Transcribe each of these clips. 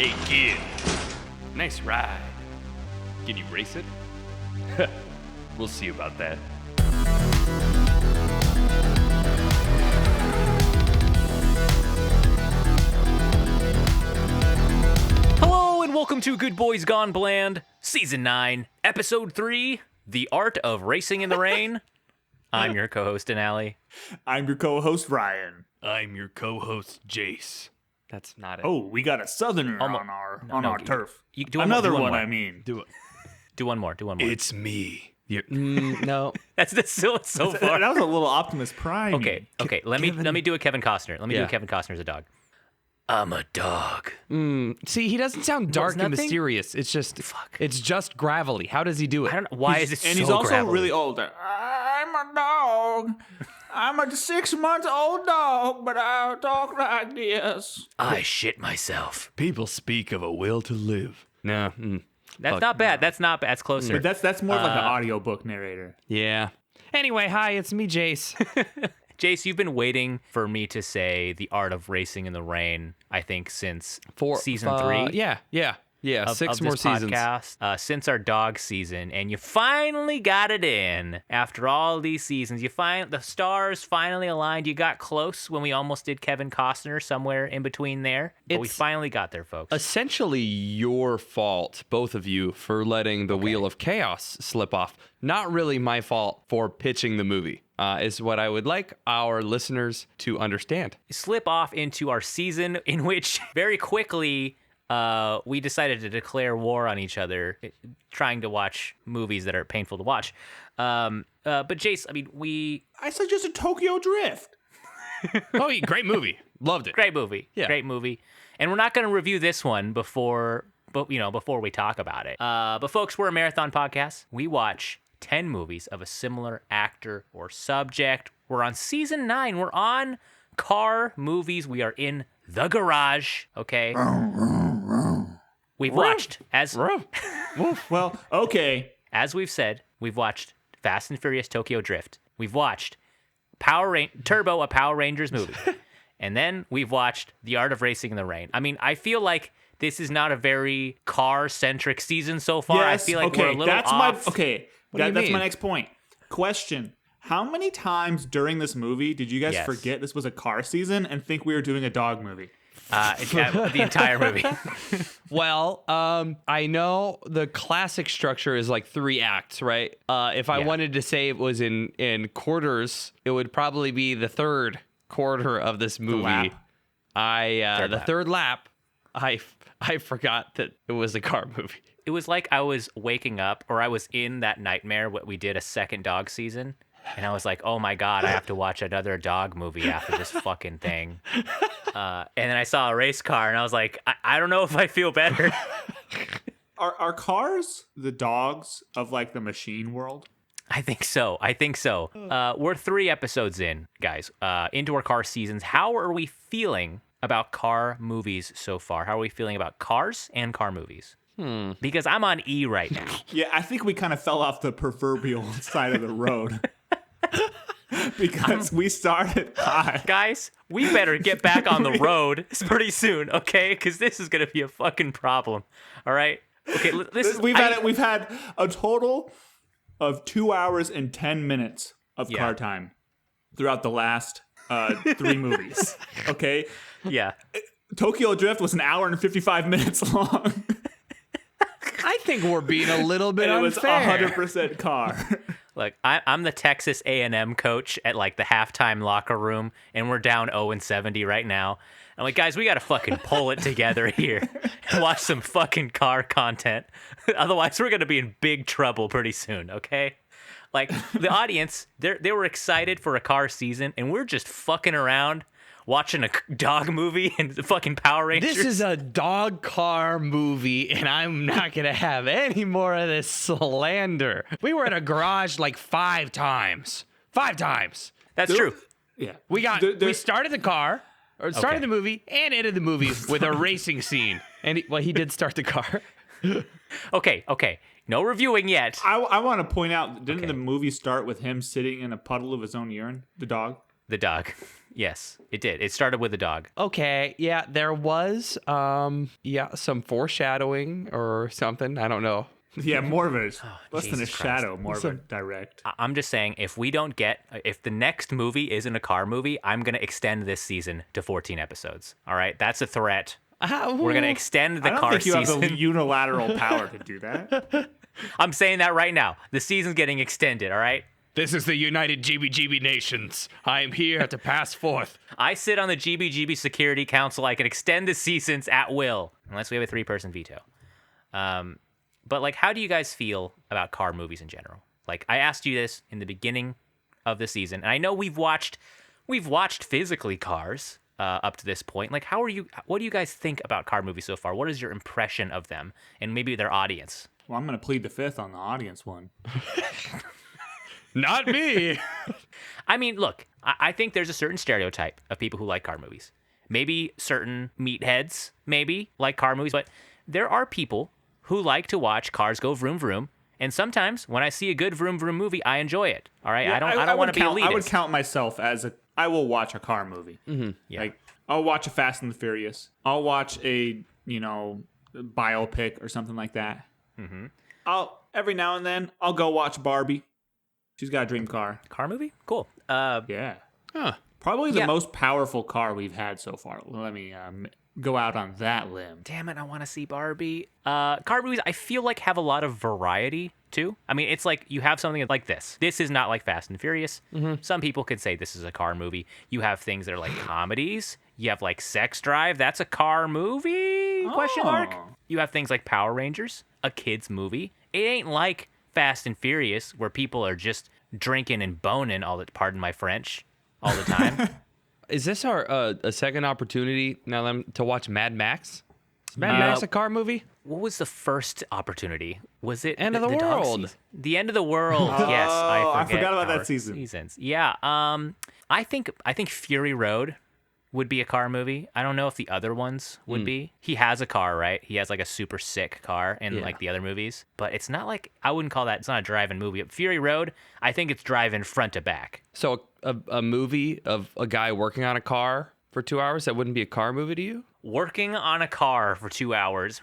Hey, kid. Nice ride. Can you race it? We'll see about that. Hello and welcome to Good Boys Gone Bland, Season 9, Episode 3, The Art of Racing in the Rain. I'm your co-host, Denali. I'm your co-host, Ryan. I'm your co-host, Jace. That's not it. Oh, we got a southerner on our turf. Another one, I mean. Do it. Do one more. It's me. No, that's still so far. That was a little Optimus Prime. Okay. Let me do a Kevin Costner. Let me do a Kevin Costner as a dog. I'm a dog. See, he doesn't sound dark and nothing? mysterious. It's just gravelly. How does he do it? I don't know why is it And so he's also gravelly? really old. I'm a dog. I'm a 6-month-old dog, but I talk like this. I shit myself. People speak of a will to live. No. That's not bad. That's not bad. That's closer. But that's more like an audiobook narrator. Yeah. Anyway, hi, it's me, Jace. Jace, you've been waiting for me to say The Art of Racing in the Rain, I think, since season 3. Yeah. Of 6 more this seasons. podcast, since our dog season, and you finally got it in after all these seasons. The stars finally aligned. You got close when we almost did Kevin Costner somewhere in between there, but we It's finally got there, folks. Essentially your fault, both of you, for letting the Wheel of Chaos slip off. Not really my fault for pitching the movie, is what I would like our listeners to understand. Slip off into our season in which very quickly we decided to declare war on each other, trying to watch movies that are painful to watch. But Jace, I mean, I suggested Tokyo Drift. Oh, great movie. Loved it. great movie, Yeah. great movie. And we're not going to review this one before we talk about it. But folks, we're a marathon podcast. We watch 10 movies of a similar actor or subject. We're on season 9. We're on car movies. We are in the garage. Okay. We've watched Well, okay. as we've said, we've watched Fast and Furious Tokyo Drift. We've watched Turbo, a Power Rangers movie. And then we've watched The Art of Racing in the Rain. I mean, I feel like this is not a very car-centric season so far. Yes, I feel like okay, we're a little that's off. That's mean? my next point. Question. How many times during this movie did you guys Yes. forget this was a car season and think we were doing a dog movie? The entire movie. Well, I know the classic structure is like 3 acts, right? If I Yeah. wanted to say it was in quarters, it would probably be the third quarter of this movie. lap. Third lap. I forgot that it was a car movie. It was like I was waking up, or I was in that nightmare what we did a second dog season, and I was like, oh my god, I have to watch another dog movie after this fucking thing. And then I saw a race car, and I was like, I don't know if I feel better. Are cars the dogs of like the machine world? I think so. We're 3 episodes in, guys, into our car seasons. How are we feeling about car movies so far? How are we feeling about cars and car movies? Because I'm on E right now. Yeah, I think we kind of fell off the proverbial side of the road. Because we started high. Guys, we better get back on the road pretty soon, okay? Because this is going to be a fucking problem, all right? Okay, We've had a total of 2 hours and 10 minutes of car time throughout the last 3 movies. Okay? Yeah. Tokyo Drift was an hour and 55 minutes long. I think we're being a little bit And it was unfair. 100% car. Look, I'm the Texas A&M coach at like the halftime locker room, and we're down 0-70 right now. I'm like, guys, we got to fucking pull it together here and watch some fucking car content. Otherwise, we're going to be in big trouble pretty soon, okay? Like, the audience, they were excited for a car season, and we're just fucking around watching a dog movie and the fucking Power Rangers. This is a dog car movie, and I'm not going to have any more of this slander. We were in a garage like 5 times. 5 times. That's true. Yeah. We started the car, or started the movie, and ended the movie with a racing scene. And he did start the car. Okay. No reviewing yet. I want to point out, didn't the movie start with him sitting in a puddle of his own urine, the dog? The dog. Yes, it did. It started with a dog. Okay, yeah, there was some foreshadowing or something. I don't know. Yeah, more of a less than a Jesus Christ. shadow, more of a direct. I'm just saying, if the next movie isn't a car movie, I'm going to extend this season to 14 episodes. All right? That's a threat. We're going to extend the I don't car think you season. have the unilateral power to do that. I'm saying that right now. The season's getting extended, all right? This is the United GBGB Nations. I am here to pass forth. I sit on the GBGB Security Council. I can extend the seasons at will, unless we have a 3-person veto. But, like, how do you guys feel about car movies in general? Like, I asked you this in the beginning of the season, and I know we've watched physically cars up to this point. Like, what do you guys think about car movies so far? What is your impression of them and maybe their audience? Well, I'm going to plead the fifth on the audience one. Not me. I mean, look, I think there's a certain stereotype of people who like car movies. Maybe certain meatheads, like car movies, but there are people who like to watch cars go vroom vroom. And sometimes when I see a good vroom vroom movie, I enjoy it. All right, Yeah, I don't want to be elitist. I would count myself as I will watch a car movie. Mm-hmm. Yeah. Like I'll watch a Fast and the Furious. I'll watch a biopic or something like that. Mm-hmm. Every now and then I'll go watch Barbie. She's got a dream car. Car movie? Cool. Yeah. Huh. Probably the most powerful car we've had so far. Let me go out on that limb. Damn it, I want to see Barbie. Car movies, I feel like, have a lot of variety, too. I mean, it's like you have something like this. This is not like Fast and Furious. Mm-hmm. Some people could say this is a car movie. You have things that are like comedies. You have like Sex Drive. That's a car movie? Question mark. You have things like Power Rangers, a kid's movie. It ain't like Fast and Furious where people are just drinking and boning pardon my French, all the time. Is this our a second opportunity now to watch Mad Max? Is Mad Max a car movie? What was the first opportunity? Was it End of the dog World? season? The End of the World. Yes, I forgot about our that season. Seasons. Yeah. I think Fury Road would be a car movie. I don't know if the other ones would be. He has a car, right? He has like a super sick car in like the other movies, but it's not like, I wouldn't call that, it's not a drive-in movie. Fury Road, I think it's drive-in front to back. So a movie of a guy working on a car for 2 hours, that wouldn't be a car movie to you? Working on a car for 2 hours.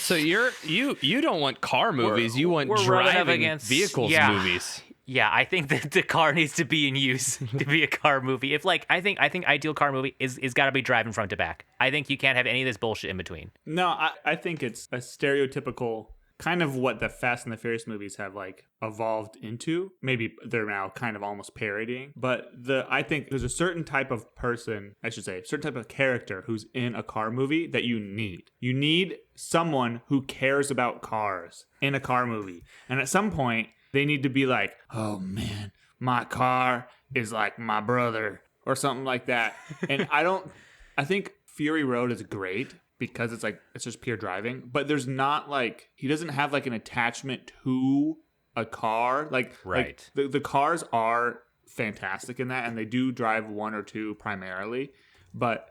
So you don't want car movies, you want we're driving vehicles movies. Yeah, I think that the car needs to be in use to be a car movie. If like, I think ideal car movie is got to be driving front to back. I think you can't have any of this bullshit in between. No, I think it's a stereotypical kind of what the Fast and the Furious movies have like evolved into. Maybe they're now kind of almost parodying, but I think there's a certain type of person, I should say, a certain type of character who's in a car movie that you need. You need someone who cares about cars in a car movie. And at some point, they need to be like, oh man, my car is like my brother or something like that. And I think Fury Road is great because it's just pure driving, but there's not like, he doesn't have like an attachment to a car. Like the cars are fantastic in that, and they do drive one or two primarily, but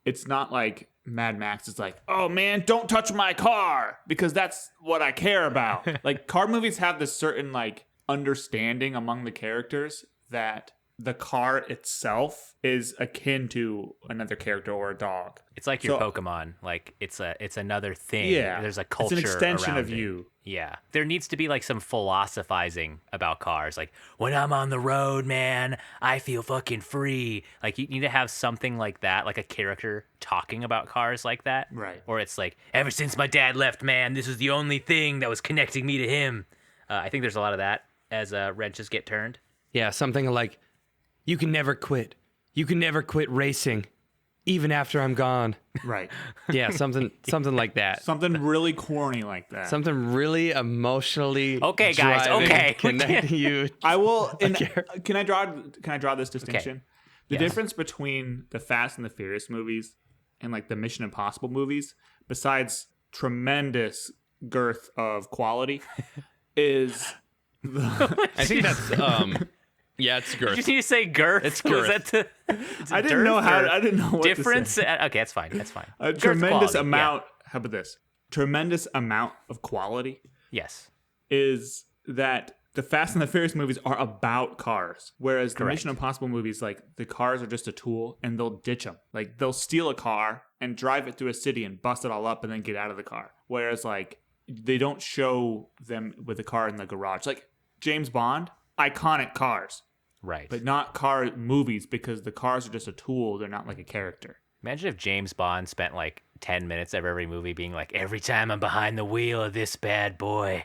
it's not like Mad Max is like, oh man, don't touch my car because that's what I care about. Like car movies have this certain like understanding among the characters that the car itself is akin to another character or a dog. It's like your Pokemon. Like it's another thing. Yeah, there's a culture. It's an extension around of it. you. Yeah, there needs to be like some philosophizing about cars. Like when I'm on the road, man, I feel fucking free. Like you need to have something like that, like a character talking about cars like that. Right. Or it's like, ever since my dad left, man, this was the only thing that was connecting me to him. I think there's a lot of that as wrenches get turned. Yeah, something like, you can never quit. You can never quit racing, even after I'm gone. Right. Yeah, something like that. Something really corny like that. Something really emotionally. Okay, guys. driving, Okay. connecting you. I will. Can I draw this distinction? Okay. The Yes. difference between the Fast and the Furious movies and like the Mission Impossible movies, besides tremendous girth of quality, is I think that's yeah, it's girth. Did you need to say girth? It's girth. Was that I didn't know what difference? to say. Okay, that's fine. That's fine. A Girth tremendous quality, amount. How about this? Tremendous amount of quality Yeah. Yes. is that the Fast and the Furious movies are about cars, whereas the Correct. Mission Impossible movies, like the cars are just a tool, and they'll ditch them. Like they'll steal a car and drive it through a city and bust it all up, and then get out of the car. Whereas like they don't show them with the car in the garage. Like James Bond, iconic cars, Right. but not car movies because the cars are just a tool. They're not like a character. Imagine if James Bond spent like 10 minutes of every movie being like, every time I'm behind the wheel of this bad boy,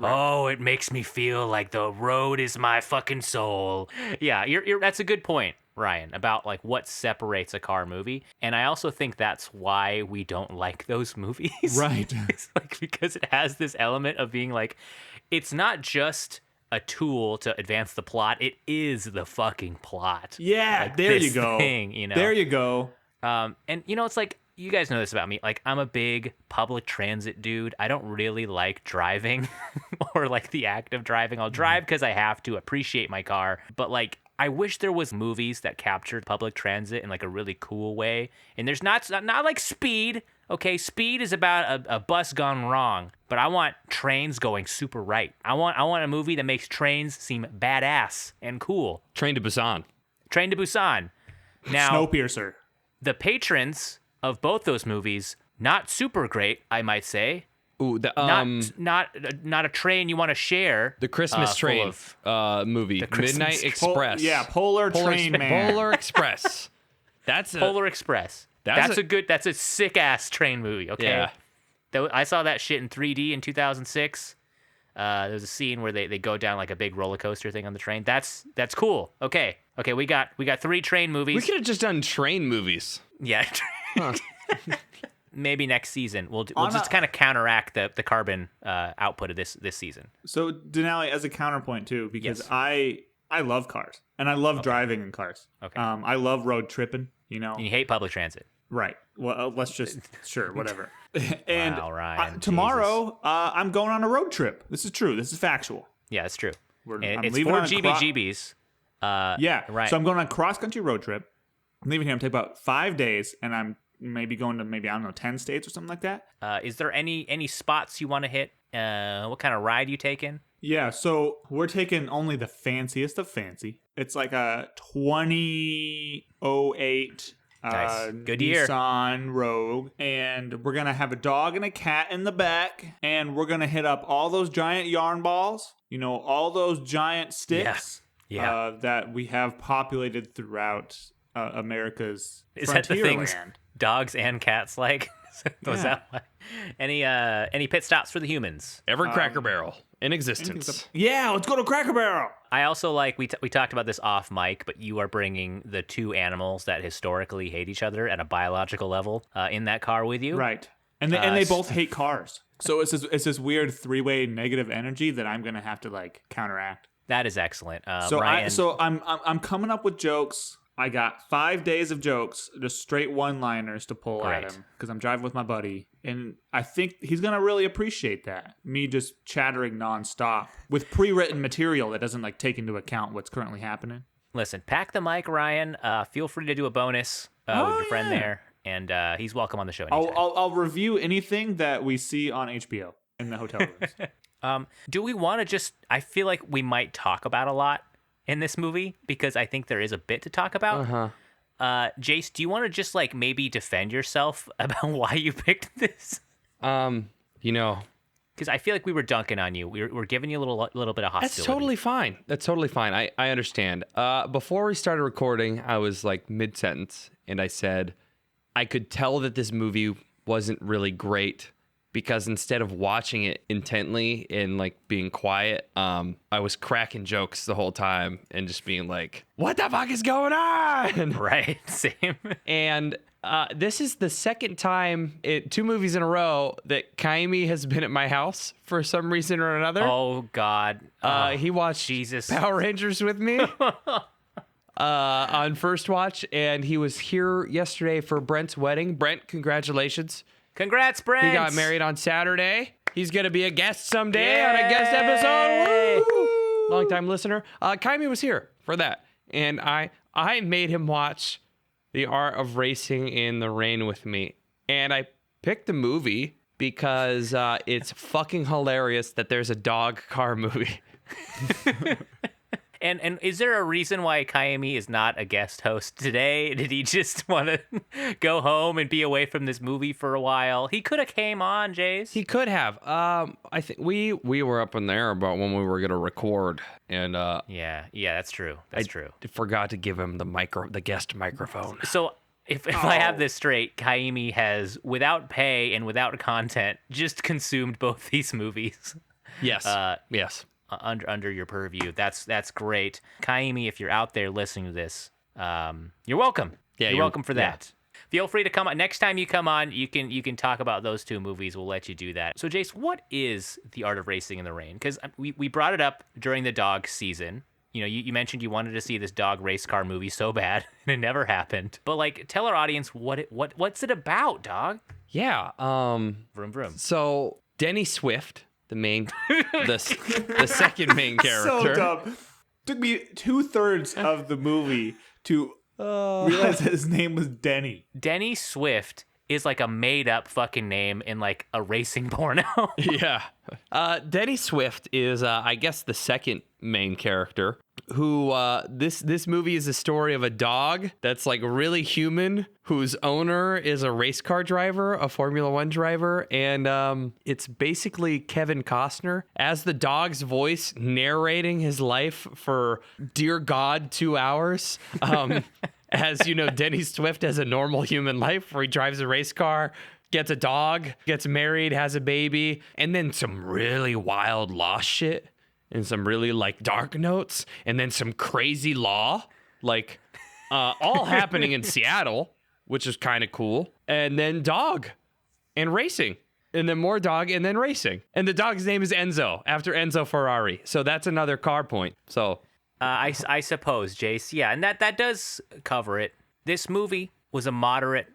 oh, it makes me feel like the road is my fucking soul. Yeah, that's a good point, Ryan, about like what separates a car movie. And I also think that's why we don't like those movies. Right. It's like because it has this element of being like, it's not just a tool to advance the plot. It is the fucking plot. Yeah, Like, there you this go. thing, you know? There you go. And you know, it's like, you guys know this about me. Like, I'm a big public transit dude. I don't really like driving or like the act of driving. I'll drive because I have to appreciate my car. But like, I wish there was movies that captured public transit in like a really cool way. And there's not like Speed. Okay, Speed is about a bus gone wrong. But I want trains going super right. I want a movie that makes trains seem badass and cool. Train to Busan. Train to Busan. Now, Snowpiercer. the patrons of both those movies, not super great, I might say. Ooh, the Not a train you want to share. the Christmas full train of- movie, Christmas Midnight train. Express. Polar Train Man. Polar Express. That's a, Polar Express. That's That's a sick ass train movie. Okay. Yeah. I saw that shit in 3D in 2006. There's a scene where they go down like a big roller coaster thing on the train. That's cool. Okay. We got 3 train movies. We could have just done train movies. Yeah. Maybe next season we'll On just a- kind of counteract the carbon output of this season. So Denali, as a counterpoint too, because Yes. I love cars and I love driving in cars. Okay. I love road tripping. You know. And you hate public transit. Right. Well, let's just sure whatever. And Wow, Ryan, tomorrow, I'm going on a road trip. This is true. This is factual. Yeah, it's true. I'm And it's leaving for on a GBGBs. Yeah. Right. So I'm going on a cross country road trip. I'm leaving here. I'm taking about 5 days, and I'm maybe going to I don't know 10 states or something like that. Is there any spots you want to hit? What kind of ride you taking? Yeah, so we're taking only the fanciest of fancy. It's like a 2008 Nice. Good year. Nissan Rogue, and we're gonna have a dog and a cat in the back, and we're gonna hit up all those giant yarn balls. You know, all those giant sticks. Yeah. That we have populated throughout America's Is that the things frontierland. dogs and cats like? Was Yeah. that why? Any pit stops for the humans? Every Cracker Barrel in existence. Yeah, let's go to Cracker Barrel. I also like we talked about this off mic, but you are bringing the 2 animals that historically hate each other at a biological level in that car with you. Right. And they both hate cars. So it's this weird 3-way negative energy that I'm gonna have to like counteract. That is excellent. So Ryan, I'm coming up with jokes. I got 5 days of jokes, just straight one-liners to pull at Great. him because I'm driving with my buddy, and I think he's gonna really appreciate that. Me just chattering nonstop with pre-written material that doesn't like take into account what's currently happening. listen, pack the mic, Ryan. Feel free to do a bonus with your friend there, and he's welcome on the show anytime. I'll review anything that we see on HBO in the hotel rooms. Do we want to just? I feel like we might talk about a lot in this movie because I think there is a bit to talk about. Jace, do you want to just like maybe defend yourself about why you picked this? You know, Because I feel like we were dunking on you. We're giving you a little bit of hostility. that's totally fine. That's totally fine. I understand. Before we started recording, I was like mid-sentence, and I said I could tell that this movie wasn't really great because instead of watching it intently and like being quiet, I was cracking jokes the whole time and just being like, "What the fuck is going on?" Right. Same. And this is the second time, 2 movies in a row, that Kaimi has been at my house for some reason or another. Oh God. He watched Jesus. Power Rangers with me on first watch, and he was here yesterday for Brent's wedding. Brent, congratulations. Congrats, Brent. He got married on Saturday. He's going to be a guest someday on a guest Yay! episode. Woo! Long-time listener. Kaimi was here for that, and I made him watch The Art of Racing in the Rain with me, and I picked the movie because it's fucking hilarious that there's a dog car movie. And is there a reason why Kaimi is not a guest host today? Did he just want to go home and be away from this movie for a while? He could have came on, Jace. He could have. I think we were up in there about when we were gonna record, and Yeah, that's true. That's true. forgot to give him the guest microphone. So if I have this straight, Kaimi has, without pay and without content, just consumed both these movies. Yes. Yes. Under your purview. That's great. Kaimi, if you're out there listening to this, you're welcome. Yeah, you're welcome for yeah. that. Feel free to come on. Next time you come on, you can talk about those two movies. We'll let you do that. So, Jace, what is The Art of Racing in the Rain? Because we brought it up during the dog season. You know, you mentioned you wanted to see this dog race car movie so bad, and it never happened. But like, tell our audience what's it about, dog? Yeah. Vroom vroom. So Denny Swift, the second main character. So dumb. Took me 2/3 of the movie to realize that his name was Denny. Denny Swift is like a made-up fucking name in like a racing porno. Yeah. Denny Swift is, I guess, the second main character. Who this movie is a story of a dog that's like really human, whose owner is a race car driver, a Formula One driver, and it's basically Kevin Costner as the dog's voice narrating his life for, dear God, 2 hours. As you know, Denny Swift has a normal human life where he drives a race car, gets a dog, gets married, has a baby, and then some really wild lost shit. And some really like dark notes, and then some crazy law, like all happening in Seattle, which is kind of cool. And then dog and racing, and then more dog, and then racing. And the dog's name is Enzo, after Enzo Ferrari. So that's another car point. So I suppose, Jace. Yeah, and that does cover it. This movie was a moderate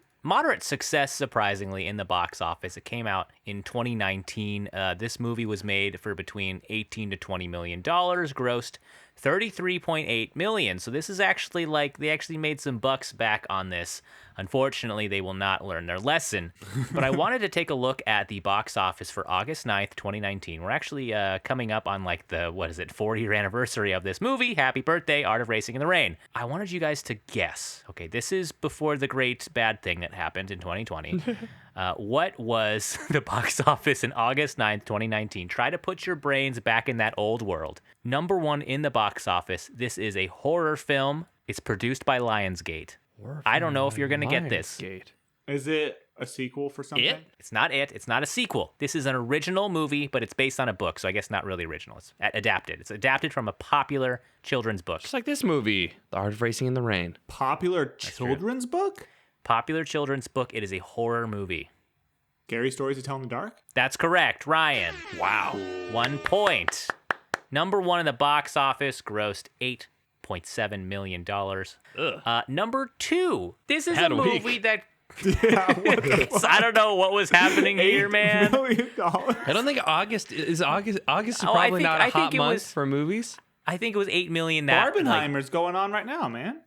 success, surprisingly, in the box office. It came out in 2019. This movie was made for between $18 to $20 million, grossed $33.8 million. So this is actually like, they actually made some bucks back on this. Unfortunately, they will not learn their lesson. But I wanted to take a look at the box office for August 9th, 2019. We're actually coming up on like the, 40-year anniversary of this movie. Happy birthday, Art of Racing in the Rain. I wanted you guys to guess. Okay, this is before the great bad thing that happened in 2020. What was the box office in August 9th, 2019? Try to put your brains back in that old world. Number one in the box office. This is a horror film. It's produced by Lionsgate. I don't know if you're going to get this. Is it a sequel for something? It's not it. It's not a sequel. This is an original movie, but it's based on a book, so I guess not really original. It's adapted. It's adapted from a popular children's book. just like this movie, The Art of Racing in the Rain. Popular children's book? Popular children's book. It is a horror movie. Scary Stories to Tell in the Dark? That's correct, Ryan. Wow. 1 point. Number one in the box office, grossed $8.7 million. Number two, this is Had a a movie week. that Yeah, what the I don't know what was happening here, man. $8 million? I don't think August is I probably think- not I a think hot it month was- for movies. I think it was 8 million. That like, Barbenheimer's going on right now, man.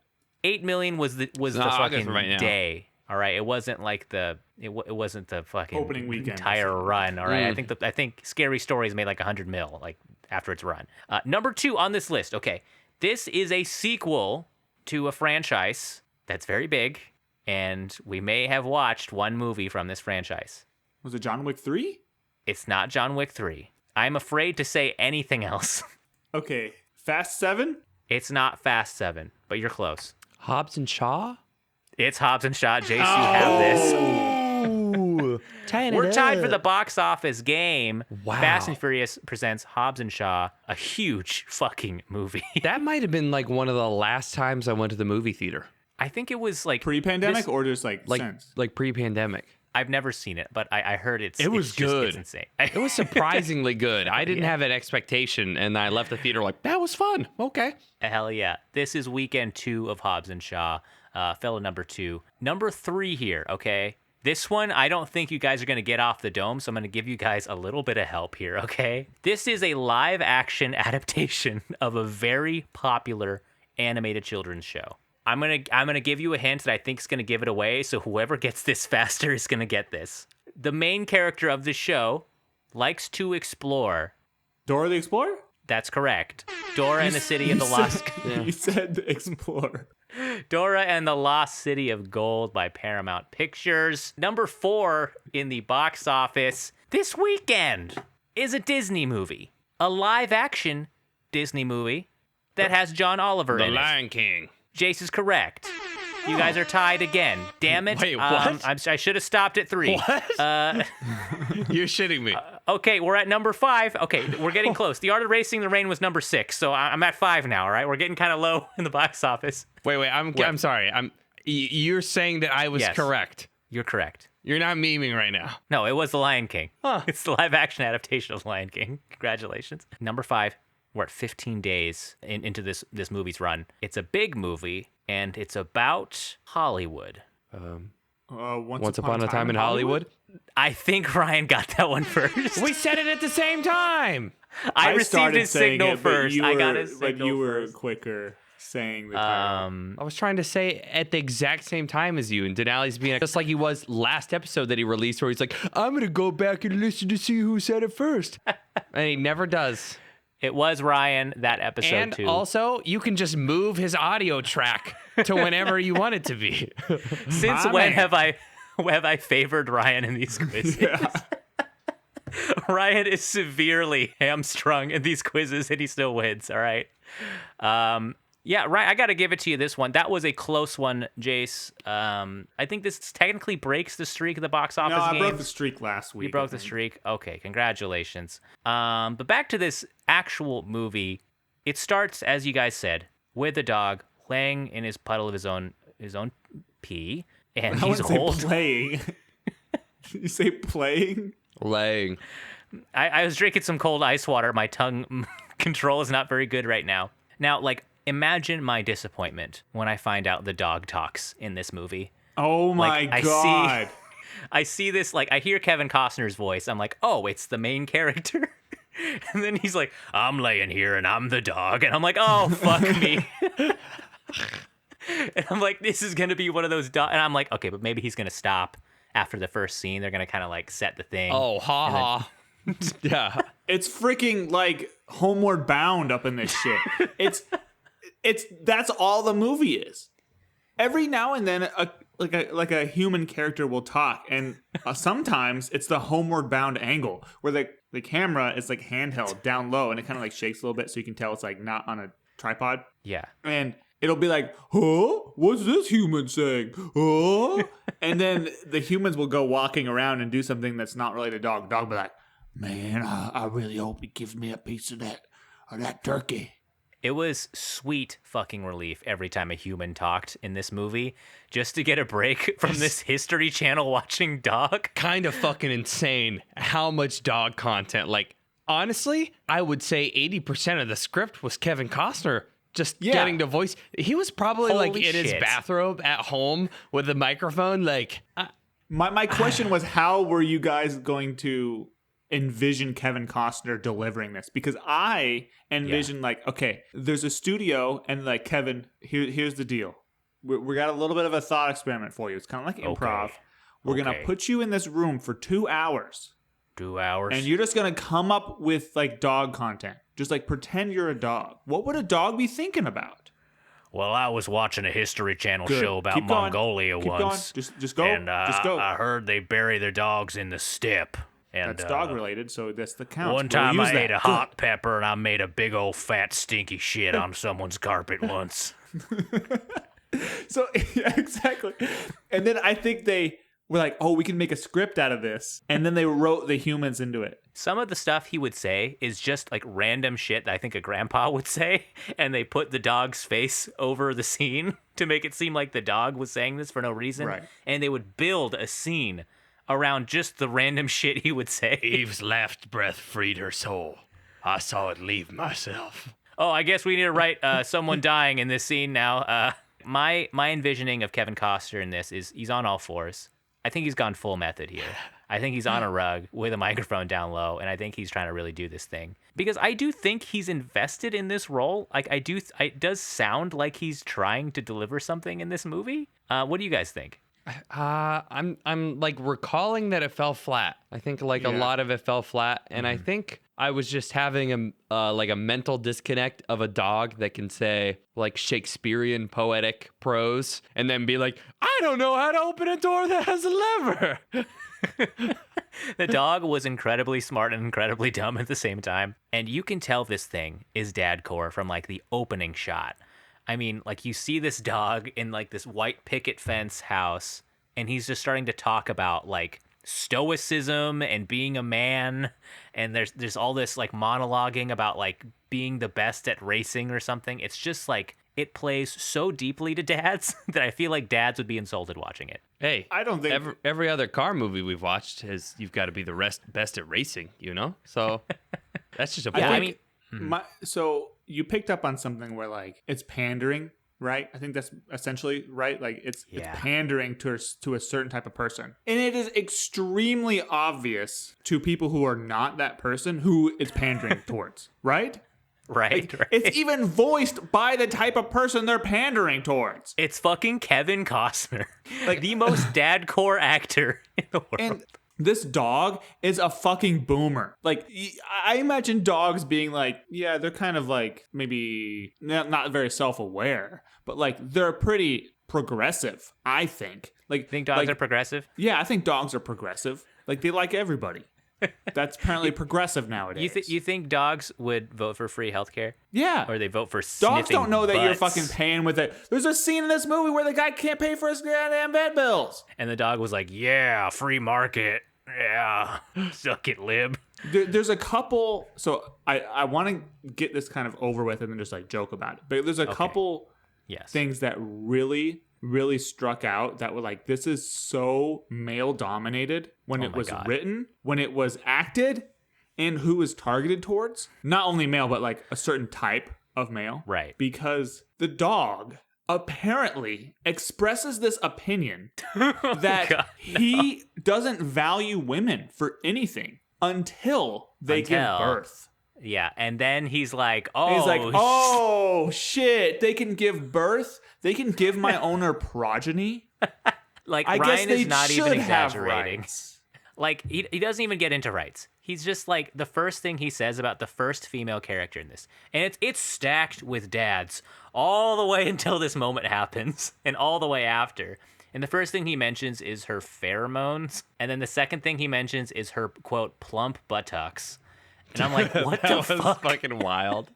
8 million was the not August fucking right now. day. All right, it wasn't like it wasn't the fucking Opening weekend. entire run. All right, I think Scary Stories made like 100 mil like after its run. Number two on this list. Okay, this is a sequel to a franchise that's very big, and we may have watched one movie from this franchise. Was it John Wick 3? It's not John Wick 3. I'm afraid to say anything else. Okay, Fast 7? It's not Fast 7, but you're close. Hobbs and Shaw? It's Hobbs and Shaw. Jace, you have this. Ooh. We're tied for the box office game. Wow. Fast and Furious presents Hobbs and Shaw, a huge fucking movie. That might have been like one of the last times I went to the movie theater. I think it was like Pre-pandemic this- or just like since? Like pre-pandemic. I've never seen it, but I heard It was good. It's insane. It was surprisingly good. I didn't have an expectation, and I left the theater like, that was fun. Okay. Hell yeah. This is weekend 2 of Hobbs and Shaw. Fell at number 2. Number 3 here, okay? This one, I don't think you guys are going to get off the dome, so I'm going to give you guys a little bit of help here, okay? This is a live-action adaptation of a very popular animated children's show. I'm gonna give you a hint that I think is gonna give it away, so whoever gets this faster is gonna get this. The main character of the show likes to explore. Dora the Explorer? That's correct. Dora and the City of the Lost. You said explore. Dora and the Lost City of Gold by Paramount Pictures. Number 4 in the box office this weekend is a Disney movie, a live-action Disney movie that has John Oliver in it. The Lion King. Jace is correct. You guys are tied again. Damn it. Wait, what? I should have stopped at 3. What? You're shitting me. Okay, we're at number 5. Okay, we're getting close. The Art of Racing in the Rain was number 6, so I'm at 5 now, all right? We're getting kind of low in the box office. Wait, I'm sorry. You're saying that I was Yes. correct. You're correct. You're not memeing right now. No, it was The Lion King. Huh. It's the live-action adaptation of The Lion King. Congratulations. Number 5, we're at 15 days into this movie's run. It's a big movie, and it's about Hollywood. Once Upon a Time in Hollywood? I think Ryan got that one first. We said it at the same time. I received started his saying signal it, but first. you I got were- his signal But you were first. quicker saying the title. I was trying to say at the exact same time as you, and Denali's being just like he was last episode that he released, where he's like, I'm going to go back and listen to see who said it first. And he never does. It was Ryan that episode And too. also, you can just move his audio track to whenever you want it to be. Since My when man. have I favored Ryan in these quizzes? Ryan is severely hamstrung in these quizzes, and he still wins. All right. Yeah, Ryan, I got to give it to you this one. That was a close one, Jace. I think this technically breaks the streak of the box office No, I games. broke the streak last week. You broke I the think. streak. Okay, congratulations. But back to this actual movie. It starts, as you guys said, with a dog laying in his puddle of his own pee, and I he's wouldn't say old. playing. You say playing? Laying. I was drinking some cold ice water. My tongue control is not very good right now. Now, imagine my disappointment when I find out the dog talks in this movie. Oh my I god. I see this, I hear Kevin Costner's voice. I'm like, oh, it's the main character. And then he's like, I'm laying here and I'm the dog. And I'm like, oh, fuck me. And I'm like, this is going to be one of those dogs. And I'm like, okay, but maybe he's going to stop after the first scene. They're going to kind of set the thing. Oh, ha ha. Yeah. It's freaking Homeward Bound up in this shit. It's that's all the movie is. Every now and then a human character will talk, and sometimes it's the Homeward Bound angle where the camera is handheld down low and it kind of shakes a little bit so you can tell it's not on a tripod. Yeah. And it'll be like, huh? What's this human saying? Huh? And then the humans will go walking around and do something that's not really the dog. The dog will be like, man, I really hope he gives me a piece of that turkey. It was sweet fucking relief every time a human talked in this movie, just to get a break from this History Channel watching dog. Kind of fucking insane how much dog content. Honestly, I would say 80% of the script was Kevin Costner just getting to voice. He was probably Holy in his shit. bathrobe at home with a microphone. My question was, how were you guys going to envision Kevin Costner delivering this? Because I envision okay, there's a studio and Kevin, here's the deal. We got a little bit of a thought experiment for you. It's kind of like improv. We're gonna put you in this room for 2 hours. 2 hours. And you're just gonna come up with dog content. Just pretend you're a dog. What would a dog be thinking about? Well, I was watching a History Channel Good. show about Keep going. Mongolia Keep once. going. Just go. And just go. I heard they bury their dogs in the steppe. And, That's dog related, so that's the count. One We'll time use I that. ate a hot pepper and I made a big old fat stinky shit on someone's carpet once. So yeah, exactly. And then I think they were like, "Oh, we can make a script out of this," and then they wrote the humans into it. Some of the stuff he would say is just random shit that I think a grandpa would say, and they put the dog's face over the scene to make it seem like the dog was saying this for no reason. Right. And they would build a scene around just the random shit he would say. Eve's last breath freed her soul. I saw it leave myself. Oh, I guess we need to write someone dying in this scene now. My envisioning of Kevin Costner in this is he's on all fours. I think he's gone full method here. I think he's on a rug with a microphone down low, and I think he's trying to really do this thing. Because I do think he's invested in this role. It does sound like he's trying to deliver something in this movie. What do you guys think? I'm recalling that it fell flat. I think a lot of it fell flat, and I think I was just having a mental disconnect of a dog that can say like Shakespearean poetic prose and then be like, I don't know how to open a door that has a lever. The dog was incredibly smart and incredibly dumb at the same time. And you can tell this thing is dadcore from like the opening shot. I mean, like you see this dog in like this white picket fence house, and he's just starting to talk about like stoicism and being a man, and there's all this like monologuing about like being the best at racing or something. It's just like it plays so deeply to dads that I feel like dads would be insulted watching it. Hey, I don't think every other car movie we've watched has you've got to be the best at racing, you know? So that's just a point. Yeah, I mean, so you picked up on something where like it's pandering, right? I think that's essentially right. Like it's pandering to a certain type of person, and it is extremely obvious to people who are not that person who it's pandering towards, right? Right, Like, right. It's even voiced by the type of person they're pandering towards. It's fucking Kevin Costner, like the most dadcore actor in the world. And this dog is a fucking boomer. Like, I imagine dogs being like, yeah, they're kind of like maybe not very self-aware, but like they're pretty progressive, I think. Like, Think dogs are progressive? Yeah, I think dogs are progressive. Like, they like everybody. That's apparently progressive nowadays. You think dogs would vote for free healthcare? Yeah. Or they vote for Dogs sniffing don't know that you're butts? fucking paying with it. There's a scene in this movie where the guy can't pay for his goddamn vet bills. And the dog was like, yeah, free market. Yeah, suck it, lib. There's a couple. So I want to get this kind of over with and then just like joke about it. But there's a couple things that really struck out that were like, this is so male dominated when it was written, when it was acted, and who is targeted towards. Not only male, but like a certain type of male. Right. Because the dog apparently expresses this opinion that he doesn't value women for anything until they give birth. Yeah, and then he's like, oh shit, they can give birth? They can give my owner progeny? Like, I Ryan guess they is not even should have exaggerating. rights. Like, he doesn't even get into rights. He's just like, the first thing he says about the first female character in this. And it's stacked with dads all the way until this moment happens and all the way after. And the first thing he mentions is her pheromones. And then the second thing he mentions is her, quote, plump buttocks. And I'm like, what the fuck? That was fucking wild.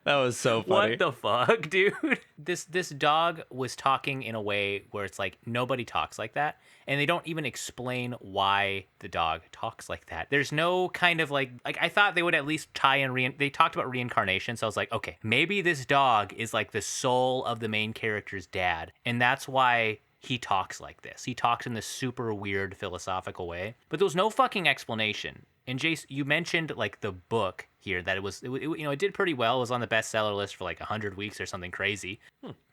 That was so funny. What the fuck, dude? This dog was talking in a way where it's like nobody talks like that, and they don't even explain why the dog talks like that. There's no kind of like I thought they would at least tie in they talked about reincarnation, so I was like, okay, maybe this dog is like the soul of the main character's dad, and that's why he talks like this. He talks in this super weird philosophical way, but there was no fucking explanation. And Jace, you mentioned like the book here that it did pretty well. It was on the bestseller list for like 100 weeks or something crazy.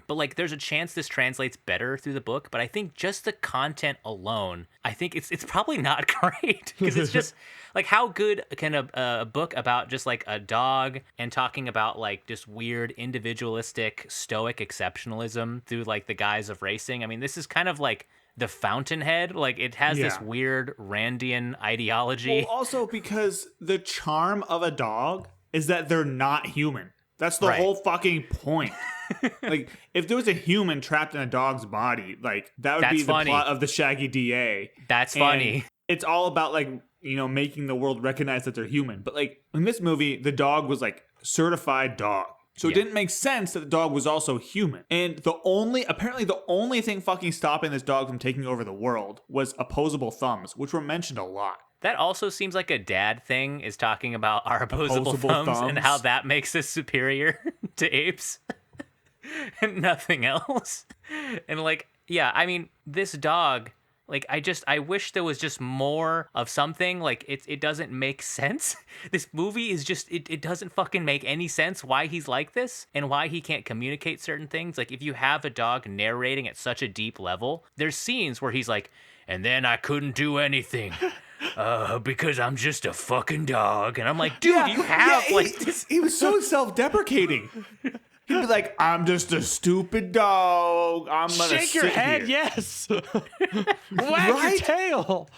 But like, there's a chance this translates better through the book. But I think just the content alone, I think it's probably not great because it's just like, how good can a book about just like a dog and talking about like just weird individualistic stoic exceptionalism through like the guise of racing? I mean, this is kind of like the Fountainhead. Like, it has this weird Randian ideology. Well, also because the charm of a dog is that they're not human. That's the whole fucking point. Like, if there was a human trapped in a dog's body, like, that would be the plot of the Shaggy DA. That's And funny. It's all about, like, making the world recognize that they're human. But, like, in this movie, the dog was, like, certified dog. So it didn't make sense that the dog was also human. And apparently the only thing fucking stopping this dog from taking over the world was opposable thumbs, which were mentioned a lot. That also seems like a dad thing, is talking about our opposable thumbs and how that makes us superior to apes and nothing else. And like, yeah, I mean, this dog, like, I wish there was just more of something. Like, it doesn't make sense. This movie is just, it doesn't fucking make any sense why he's like this and why he can't communicate certain things. Like, if you have a dog narrating at such a deep level, there's scenes where he's like, and then I couldn't do anything because I'm just a fucking dog. And I'm like, dude, you have this. He was so self-deprecating. He'd be like, I'm just a stupid dog. I'm gonna shake your head, here. yes. Wag your tail.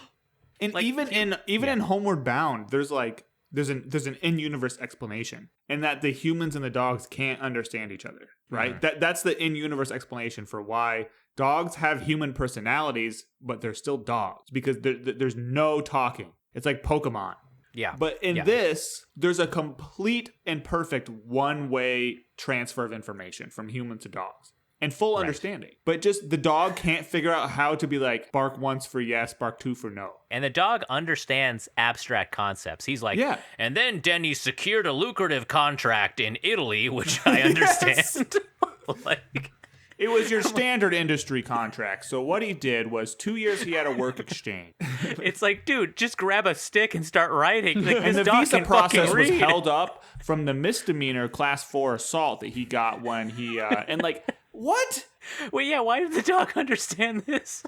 And Like, even in Homeward Bound, there's like there's an in-universe explanation, and that the humans and the dogs can't understand each other, right? That's the in-universe explanation for why dogs have human personalities, but they're still dogs, because there's no talking. It's like Pokemon. Yeah. But in this, there's a complete and perfect one-way transfer of information from human to dogs. And full understanding. But just the dog can't figure out how to be like, bark once for yes, bark two for no. And the dog understands abstract concepts. He's like, and then Denny secured a lucrative contract in Italy, which I understand. Like, it was your standard industry contract. So what he did was 2 years he had a work exchange. It's like, dude, just grab a stick and start writing. Like, And this the dog visa can process fucking was read. held up from the misdemeanor class 4 assault that he got when he, and like, what? Wait, yeah, why did the dog understand this?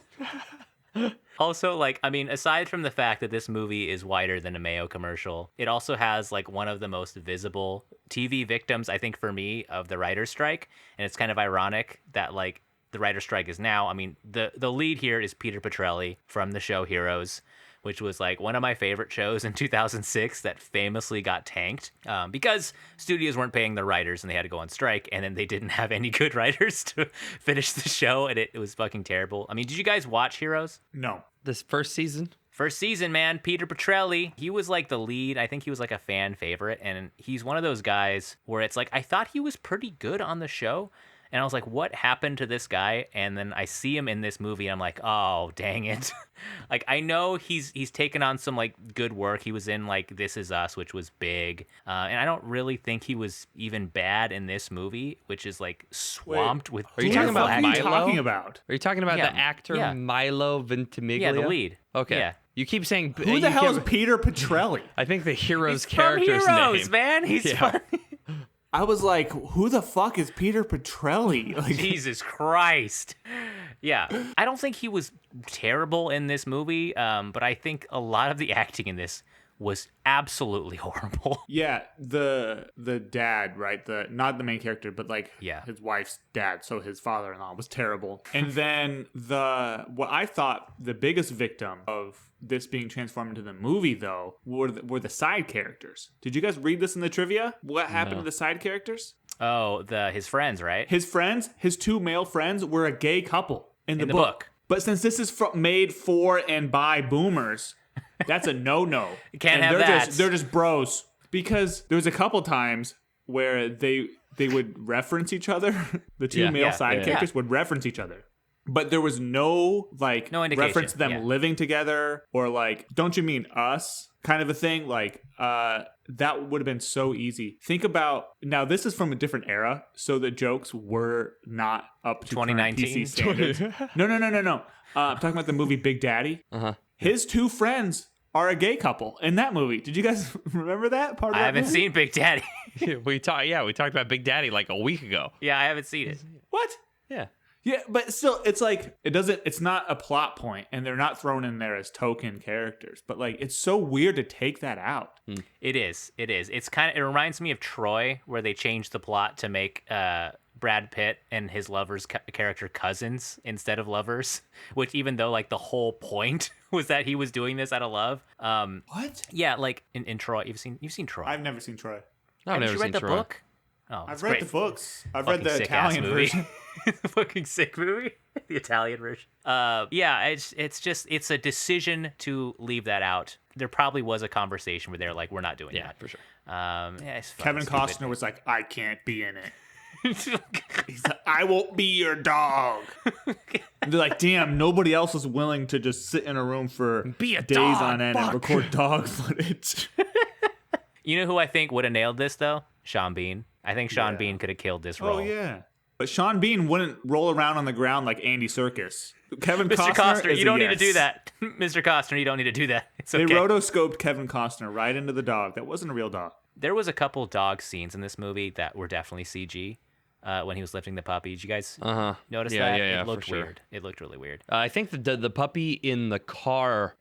Also, like, I mean, aside from the fact that this movie is wider than a Mayo commercial, it also has, like, one of the most visible TV victims, I think, for me, of the writer's strike. And it's kind of ironic that, like, the writer's strike is now. I mean, the lead here is Peter Petrelli from the show Heroes, which was, like, one of my favorite shows in 2006 that famously got tanked because studios weren't paying their writers and they had to go on strike, and then they didn't have any good writers to finish the show, and it was fucking terrible. I mean, did you guys watch Heroes? No. This first season? First season, man. Peter Petrelli, he was like the lead. I think he was like a fan favorite, and he's one of those guys where it's like, I thought he was pretty good on the show, and I was like, what happened to this guy? And then I see him in this movie, and I'm like, oh, dang it. Like, I know he's taken on some, like, good work. He was in, like, This Is Us, which was big. And I don't really think he was even bad in this movie, which is, like, swamped with... Are you Who talking the about fuck are you Milo? talking about? Are you talking about Yeah, the actor yeah. Milo Ventimiglia? Yeah, the lead. Okay. Yeah. You keep saying... Who the hell is Peter Petrelli? I think the hero's He's from character's Heroes, name. man. He's funny. I was like, who the fuck is Peter Petrelli? Like, Jesus Christ. Yeah. I don't think he was terrible in this movie, but I think a lot of the acting in this was absolutely horrible. yeah, the dad, right? The not the main character, but like his wife's dad, so his father-in-law was terrible. And then what I thought the biggest victim of this being transformed into the movie, though, were the side characters. Did you guys read this in the trivia? What happened to the side characters? Oh, his friends, right? His friends, his two male friends, were a gay couple in the book. But since this is made for and by boomers, that's a no-no. You can't and have that. They're just bros. Because there was a couple times where they would reference each other. The two male side characters would reference each other. But there was no indication, reference to them living together or like, don't you mean us kind of a thing. Like, that would have been so easy. Think about, now this is from a different era, so the jokes were not up to 2019 PC standards. No. I'm talking about the movie Big Daddy. His two friends are a gay couple in that movie. Did you guys remember that part of I that haven't movie? seen Big Daddy. we talked about Big Daddy like a week ago. Yeah, I haven't seen it. What? Yeah. Yeah, but still, it's like, it's not a plot point, and they're not thrown in there as token characters. But like, it's so weird to take that out. It is. It's it reminds me of Troy, where they changed the plot to make Brad Pitt and his lover's character cousins instead of lovers, which even though like the whole point was that he was doing this out of love. What? Yeah, like in Troy, you've seen Troy. I've never seen Troy. I've Haven't never you seen read the Troy. book? Oh, I've read the books. I've read Fucking the sick-ass Italian movie. version. Fucking sick movie. The Italian version. Yeah, it's a decision to leave that out. There probably was a conversation where they're like, we're not doing that. for sure. It's fucking Kevin stupid. Costner was like, I can't be in it. He's like, I won't be your dog. And they're like, damn, nobody else is willing to just sit in a room for Be a days dog, on end and fuck. record dog footage. You know who I think would have nailed this though? Sean Bean. I think Sean Bean could have killed this role. Oh, yeah. But Sean Bean wouldn't roll around on the ground like Andy Serkis. Kevin Mr. Costner, is you don't a need to yes. do that. Mr. Costner, you don't need to do that. It's okay. They rotoscoped Kevin Costner right into the dog. That wasn't a real dog. There was a couple dog scenes in this movie that were definitely CG. When he was lifting the puppy, did you guys notice that? Yeah, it looked for sure. weird. It looked really weird. I think the puppy in the car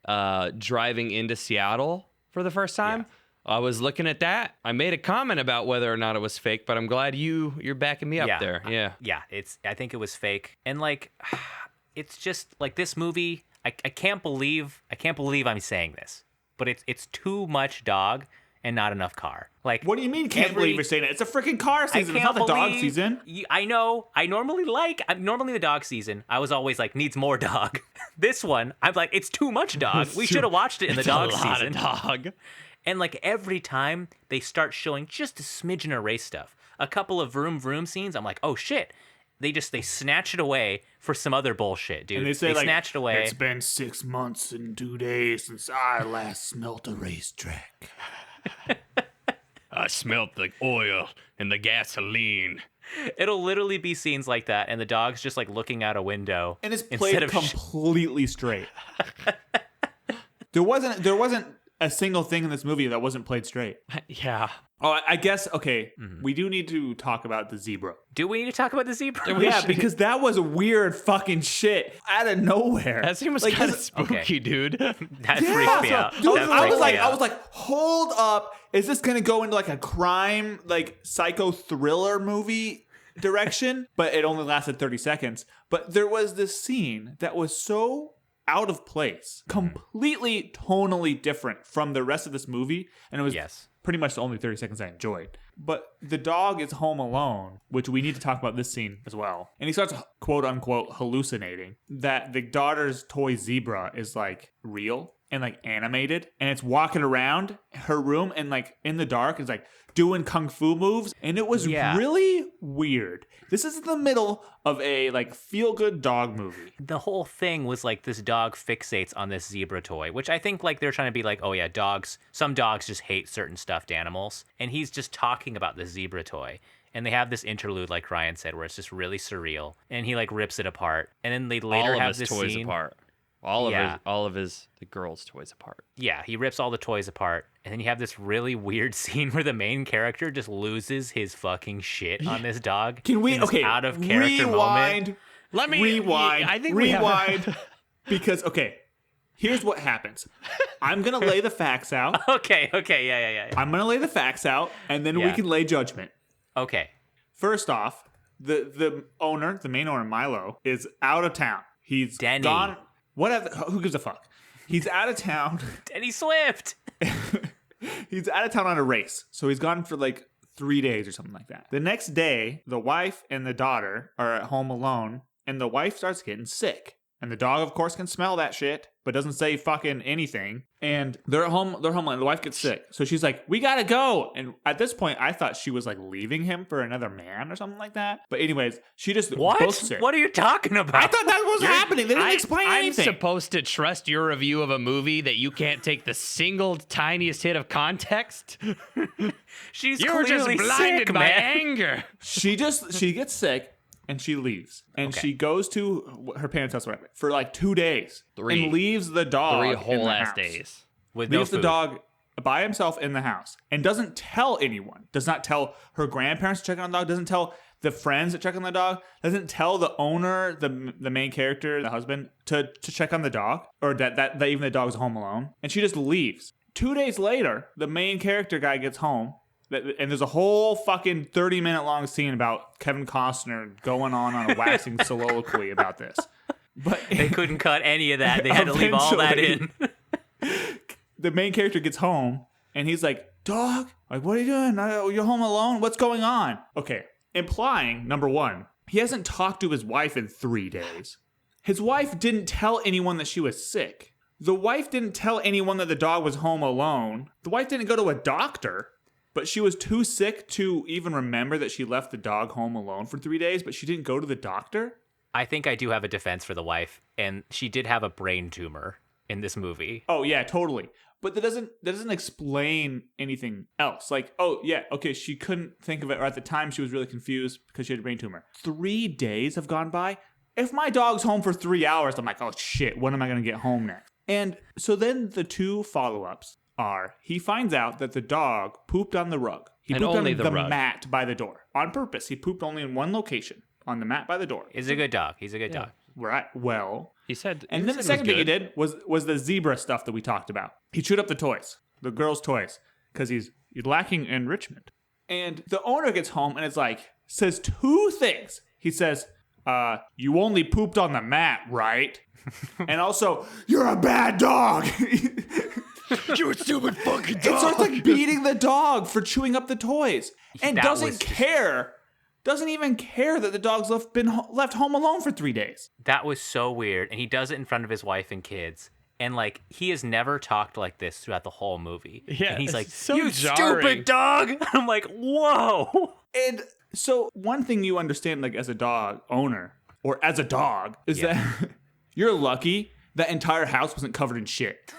driving into Seattle for the first time. I was looking at that. I made a comment about whether or not it was fake, but I'm glad you're backing me up there. Yeah. Yeah, I think it was fake. And like it's just like this movie, I can't believe I'm saying this, but it's too much dog and not enough car. Like, What do you mean? Can't believe you're saying it? It's a freaking car season. It's not the dog season. I know. I'm normally the dog season. I was always like, needs more dog. This one, I'm like, it's too much dog. We should have watched it in the dog season. Dog. And like every time they start showing just a smidgen of race stuff, a couple of vroom vroom scenes, I'm like, oh shit. They snatch it away for some other bullshit, dude. And they say like, snatch it away. It's been 6 months and 2 days since I last smelt a racetrack. I smelt the oil and the gasoline. It'll literally be scenes like that, and the dog's just like looking out a window. And it's played completely straight. There wasn't a single thing in this movie that wasn't played straight. Yeah. Oh, I guess, okay, we do need to talk about the zebra. Do we need to talk about the zebra? Yeah, because that was weird fucking shit out of nowhere. That scene was Like, kind of spooky, okay. dude. That freaked me out. Dude, That I freaked me out. was like, hold up. Is this going to go into like a crime, like psycho thriller movie direction? But it only lasted 30 seconds. But there was this scene that was so out of place, completely tonally different from the rest of this movie. And it was pretty much the only 30 seconds I enjoyed. But the dog is home alone, which we need to talk about this scene as well. And he starts, quote unquote, hallucinating that the daughter's toy zebra is like real and like animated. And it's walking around her room and like in the dark is like doing kung fu moves. And it was really weird. This is in the middle of a like feel-good dog movie. The whole thing was like this dog fixates on this zebra toy, which I think like they're trying to be like, oh yeah, some dogs just hate certain stuffed animals. And he's just talking about the zebra toy. And they have this interlude, like Ryan said, where it's just really surreal. And he like rips it apart. And then they later all have of his this toys scene. apart. All of the girls' toys apart. Yeah, he rips all the toys apart. And then you have this really weird scene where the main character just loses his fucking shit on this dog. Can we, okay, out of character moment. Let me rewind. I think rewind. Because, okay, here's what happens. I'm going to lay the facts out. Okay, yeah. I'm going to lay the facts out, and then we can lay judgment. Okay. First off, the owner, the main owner, Milo, is out of town. He's Denny. gone. Whatever. Who gives a fuck? He's out of town. Denny Swift. He's out of town on a race. So he's gone for like 3 days or something like that. The next day, the wife and the daughter are at home alone, and the wife starts getting sick. And the dog, of course, can smell that shit, but doesn't say fucking anything. And they're at home. They're home, and the wife gets sick. So she's like, "We gotta go." And at this point, I thought she was like leaving him for another man or something like that. But anyways, she just both sick. What are you talking about? I thought that was happening. They didn't explain anything. I'm supposed to trust your review of a movie that you can't take the single tiniest hit of context? She's You're just clearly blinded sick, by man. anger. She gets sick. And she leaves. And she goes to her parents' house for like 2 days. And leaves the dog 3 in whole the ass house. days. With Leaves no the food. dog by himself in the house. And doesn't tell anyone. Does not tell her grandparents to check on the dog. Doesn't tell the friends that check on the dog. Doesn't tell the owner, the main character, the husband, to check on the dog. Or that even the dog's home alone. And she just leaves. 2 days later, the main character guy gets home. And there's a whole fucking 30-minute long scene about Kevin Costner going on a waxing soliloquy about this. But They couldn't cut any of that. They had to leave all that in. The main character gets home, and he's like, "Dog, like, what are you doing? You're home alone? What's going on?" Okay, implying, number one, he hasn't talked to his wife in 3 days. His wife didn't tell anyone that she was sick. The wife didn't tell anyone that the dog was home alone. The wife didn't go to a doctor. But she was too sick to even remember that she left the dog home alone for 3 days, but she didn't go to the doctor? I think I do have a defense for the wife, and she did have a brain tumor in this movie. Oh, yeah, totally. But that doesn't explain anything else. Like, oh, yeah, okay, she couldn't think of it, or at the time she was really confused because she had a brain tumor. 3 days have gone by. If my dog's home for 3 hours, I'm like, oh, shit, when am I going to get home next? And so then the two follow-ups are, he finds out that the dog pooped on the rug. He And pooped only on the the rug. mat by the door. On purpose. He pooped only in one location. On the mat by the door. He's a good dog. He's a good dog. Right. Well. He said. And then the second thing he did was the zebra stuff that we talked about. He chewed up the toys. The girls' toys. Because he's lacking enrichment. And the owner gets home and it's like, says 2 things. He says, you only pooped on the mat, right? And also, you're a bad dog. You stupid fucking And dog. starts like beating the dog for chewing up the toys, and That doesn't was just- care. Doesn't even care that the dog's been left home alone for 3 days. That was so weird. And he does it in front of his wife and kids. And like, he has never talked like this throughout the whole movie. Yeah, and he's like, it's so you jarring. stupid dog. I'm like, whoa. And so one thing you understand, like as a dog owner or as a dog, is that you're lucky that entire house wasn't covered in shit.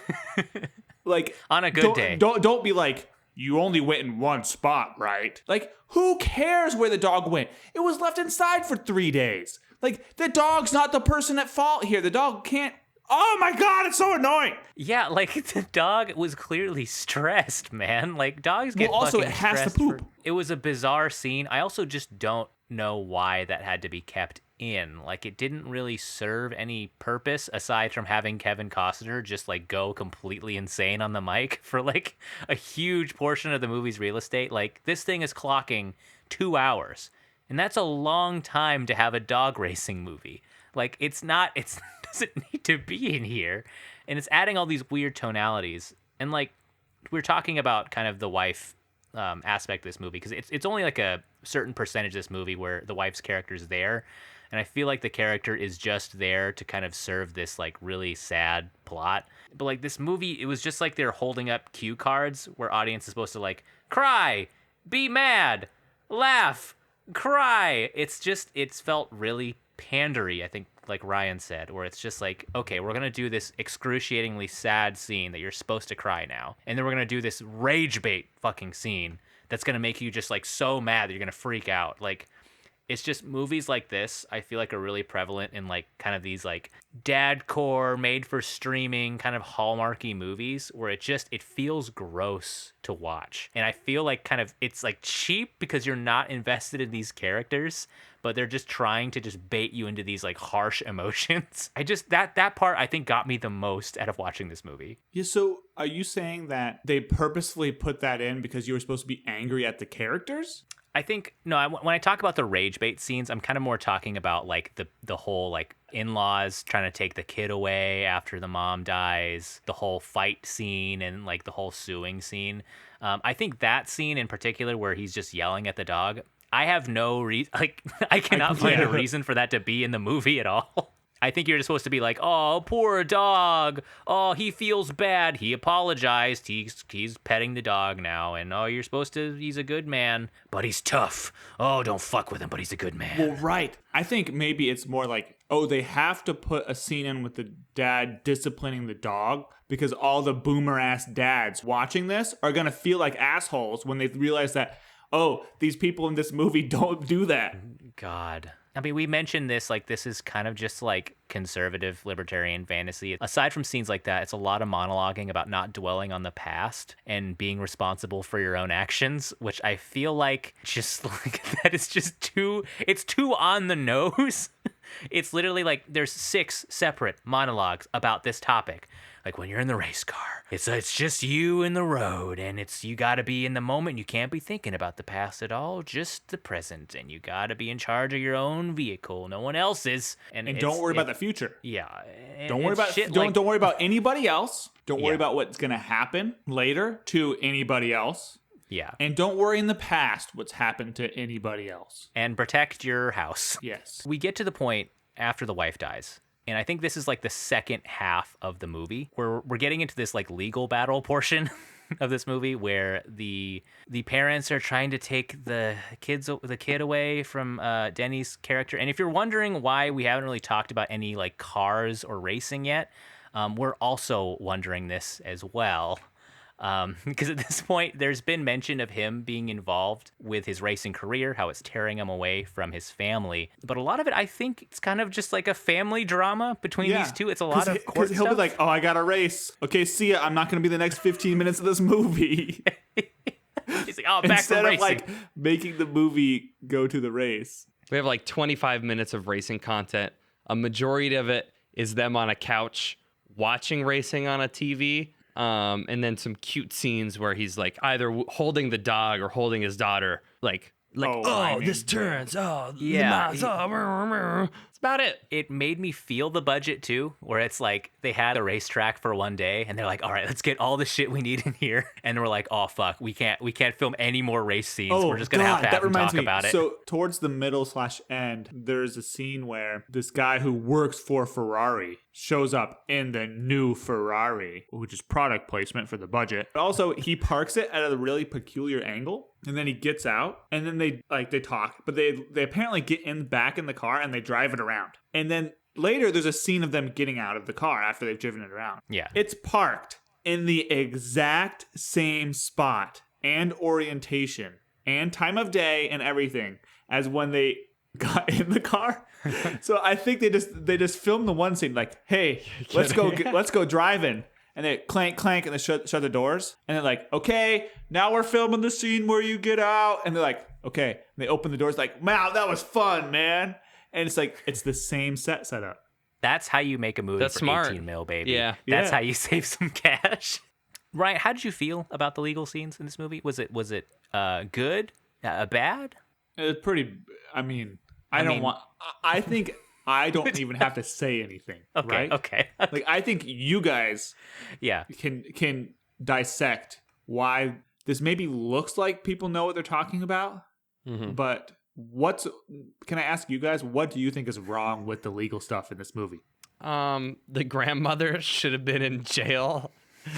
Like On a good day. Don't be like, you only went in one spot, right? Like, who cares where the dog went? It was left inside for 3 days. Like, the dog's not the person at fault here. The dog can't. Oh my God, it's so annoying. Yeah, like the dog was clearly stressed, man. Like dogs get Well, also, fucking it has to stressed poop. It was a bizarre scene. I also just don't know why that had to be kept in. Like it didn't really serve any purpose aside from having Kevin Costner just like go completely insane on the mic for like a huge portion of the movie's real estate. Like this thing is clocking 2 hours. And that's a long time to have a dog racing movie. Like it doesn't need to be in here. And it's adding all these weird tonalities. And like we're talking about kind of the wife aspect of this movie because it's only like a certain percentage of this movie where the wife's character is there. And I feel like the character is just there to kind of serve this like really sad plot. But like this movie, it was just like they're holding up cue cards where audience is supposed to like cry, be mad, laugh, cry. It's felt really pandery, I think, like Ryan said, where it's just like, okay, we're gonna do this excruciatingly sad scene that you're supposed to cry now, and then we're gonna do this rage bait fucking scene that's gonna make you just like so mad that you're gonna freak out. Like it's just movies like this I feel like are really prevalent in like kind of these like dadcore made for streaming kind of hallmarky movies where it feels gross to watch. And I feel like kind of it's like cheap because you're not invested in these characters, but they're just trying to just bait you into these like harsh emotions. I just that part I think got me the most out of watching this movie. Yeah, so are you saying that they purposefully put that in because you were supposed to be angry at the characters? I think when I talk about the rage bait scenes, I'm kind of more talking about like the whole like in-laws trying to take the kid away after the mom dies, the whole fight scene and like the whole suing scene. I think that scene in particular where he's just yelling at the dog, I have no reason, like I cannot find a reason for that to be in the movie at all. I think you're just supposed to be like, oh, poor dog. Oh, he feels bad. He apologized. He's petting the dog now. And oh, he's a good man, but he's tough. Oh, don't fuck with him, but he's a good man. Well, right. I think maybe it's more like, oh, they have to put a scene in with the dad disciplining the dog because all the boomer ass dads watching this are going to feel like assholes when they realize that, oh, these people in this movie don't do that. God. I mean, we mentioned this, like, this is kind of just like conservative libertarian fantasy. Aside from scenes like that, it's a lot of monologuing about not dwelling on the past and being responsible for your own actions, which I feel like just like that is just it's too on the nose. It's literally like there's 6 separate monologues about this topic. Like when you're in the race car, it's just you in the road, and you got to be in the moment. You can't be thinking about the past at all, just the present, and you got to be in charge of your own vehicle, no one else's. And don't worry about the future. Yeah. Don't worry about shit don't worry about anybody else. Don't worry Yeah. about what's going to happen later to anybody else. Yeah. And don't worry in the past what's happened to anybody else. And protect your house. Yes. We get to the point after the wife dies. And I think this is like the second half of the movie where we're getting into this like legal battle portion of this movie where the parents are trying to take the kid away from Denny's character. And if you're wondering why we haven't really talked about any like cars or racing yet, we're also wondering this as well. Because at this point, there's been mention of him being involved with his racing career, how it's tearing him away from his family. But a lot of it, I think, it's kind of just like a family drama between these two. It's a lot of court he'll stuff. be like, oh, I got to race. Okay, see ya. I'm not going to be the next 15 minutes of this movie. He's like, oh, back Instead from of racing. like making the movie go to the race. We have like 25 minutes of racing content. A majority of it is them on a couch watching racing on a TV. And then some cute scenes where he's like either holding the dog or holding his daughter, like rhyming. this turns, Yeah, the miles, That's about it. It made me feel the budget too, where it's like they had a racetrack for one day and they're like, all right, let's get all the shit we need in here. And we're like, oh fuck, we can't film any more race scenes. We're just gonna have to have them talk about it. So towards the middle / end, there's a scene where this guy who works for Ferrari shows up in the new Ferrari, which is product placement for the budget. But also, he parks it at a really peculiar angle. And then he gets out, and then they talk, but they apparently get back in the car and they drive it around. And then later there's a scene of them getting out of the car after they've driven it around. Yeah. It's parked in the exact same spot and orientation and time of day and everything as when they got in the car. So I think they just filmed the one scene like, hey, let's go driving. And they clank, and they shut the doors. And they're like, okay, now we're filming the scene where you get out. And they're like, okay. And they open the doors like, wow, that was fun, man. And it's like, it's the same setup. That's how you make a movie for smart. 18 mil, baby. Yeah. That's how you save some cash. Ryan, how did you feel about the legal scenes in this movie? Was it good? Bad? It's pretty, I think I don't even have to say anything, right? Okay. Like, I think you guys can dissect why this maybe looks like people know what they're talking about, but can I ask you guys, what do you think is wrong with the legal stuff in this movie? The grandmother should have been in jail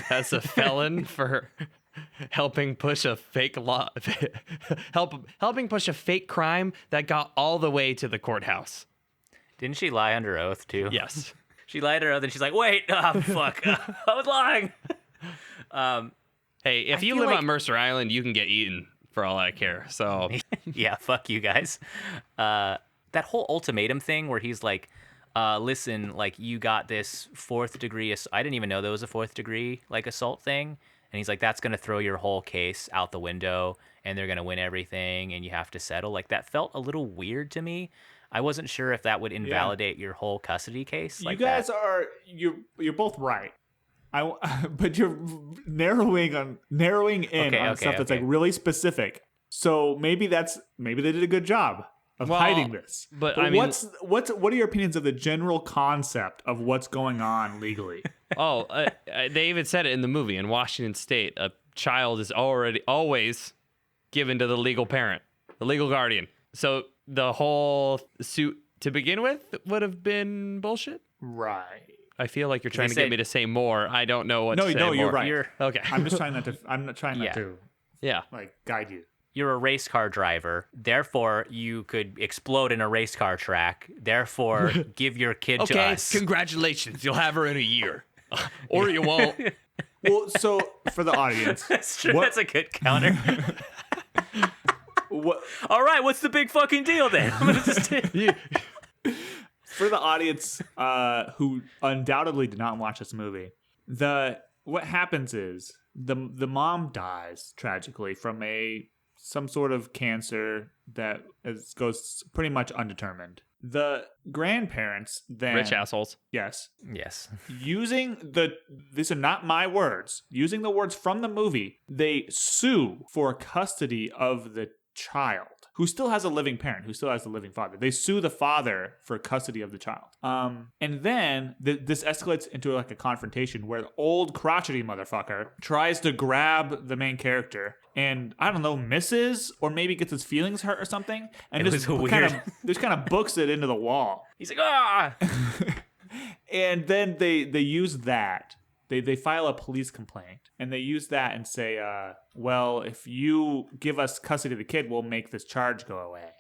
as a felon for helping push a fake law, helping push a fake crime that got all the way to the courthouse. Didn't she lie under oath too? Yes. She lied under oath and she's like, wait, fuck, I was lying. Hey, if you live on Mercer Island, you can get eaten for all I care. So yeah, fuck you guys. That whole ultimatum thing where he's like, listen, like, you got this 4th degree. I didn't even know there was a 4th degree like assault thing. And he's like, that's going to throw your whole case out the window and they're going to win everything and you have to settle. Like, that felt a little weird to me. I wasn't sure if that would invalidate your whole custody case. You guys you're both right. But you're narrowing in on stuff that's like really specific. So maybe they did a good job of hiding this. But I mean, what are your opinions of the general concept of what's going on legally? They even said it in the movie. In Washington State, a child is always given to the legal parent, the legal guardian. So the whole suit to begin with would have been bullshit. Right. I feel like you're trying to get me to say more. I don't know what to say more. No, you're right. Okay. I'm just trying not to like guide you. You're a race car driver. Therefore, you could explode in a race car track. Therefore, give your kid to us. Okay, congratulations. You'll have her in a year. Or you won't. Well, so for the audience. That's true. That's a good counter. All right, what's the big fucking deal then? I'm gonna just For the audience who undoubtedly did not watch this movie, what happens is the mom dies tragically from some sort of cancer that goes pretty much undetermined. The grandparents then, rich assholes. Yes. These are not my words. Using the words from the movie, they sue for custody of the child who still has a living parent, who still has a living father. They sue the father for custody of the child. And then this escalates into like a confrontation where the old crotchety motherfucker tries to grab the main character and, I don't know, misses or maybe gets his feelings hurt or something, and just kind of books it into the wall. He's like, ah! And then they use that. They file a police complaint, and they use that and say, well, if you give us custody of the kid, we'll make this charge go away.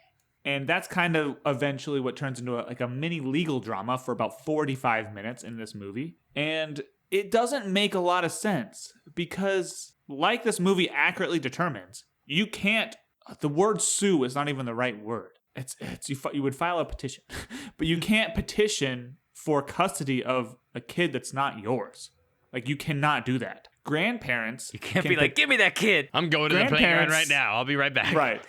And that's kind of eventually what turns into a mini legal drama for about 45 minutes in this movie. And it doesn't make a lot of sense because, like this movie accurately determines, you can't, the word sue is not even the right word. You would file a petition, but you can't petition for custody of a kid that's not yours. Like, you cannot do that. Grandparents... You can't be like, give me that kid. I'm going to the playground right now. I'll be right back. Right.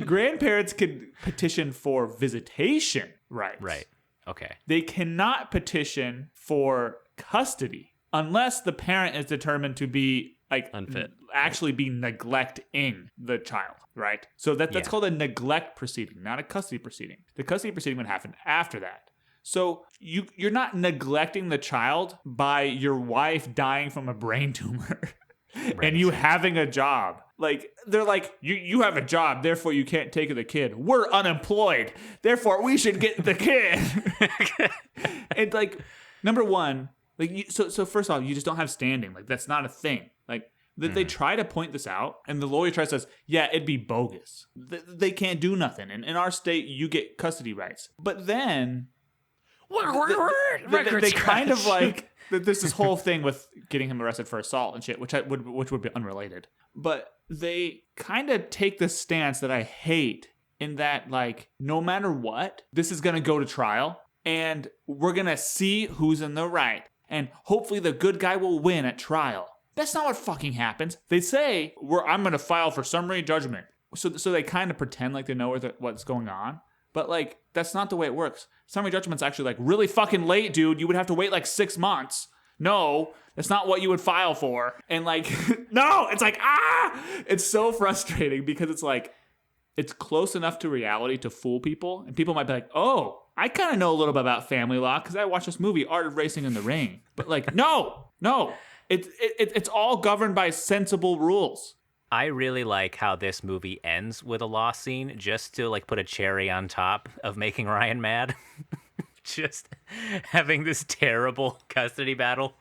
Grandparents could petition for visitation rights. Right. Okay. They cannot petition for custody unless the parent is determined to be like Unfit. actually be neglecting the child, right? So that's Yeah. called a neglect proceeding, not a custody proceeding. The custody proceeding would happen after that. So you're not neglecting the child by your wife dying from a brain tumor and you having a job. Like, they're like, you have a job, therefore you can't take the kid. We're unemployed, therefore we should get the kid. And like, number one, like, so first off, you just don't have standing. Like, that's not a thing. Like, they try to point this out, and the lawyer tries to say, yeah, it'd be bogus. They can't do nothing. And in our state, you get custody rights. But then they kind of like, there's this whole thing with getting him arrested for assault and shit, which would be unrelated. But they kind of take this stance that I hate, in that, like, no matter what, this is going to go to trial, and we're going to see who's in the right. And hopefully the good guy will win at trial. That's not what fucking happens. They say, I'm going to file for summary judgment. So they kind of pretend like they know what's going on. But, like, that's not the way it works. Summary judgment's actually, like, really fucking late, dude. You would have to wait, like, 6 months. No, that's not what you would file for. And, like, no, it's like, it's so frustrating, because it's like, it's close enough to reality to fool people. And people might be like, oh, I kind of know a little bit about family law because I watched this movie, Art of Racing in the Rain. But, like, no. It's all governed by sensible rules. I really like how this movie ends with a lost scene, just to like put a cherry on top of making Ryan mad. Just having this terrible custody battle.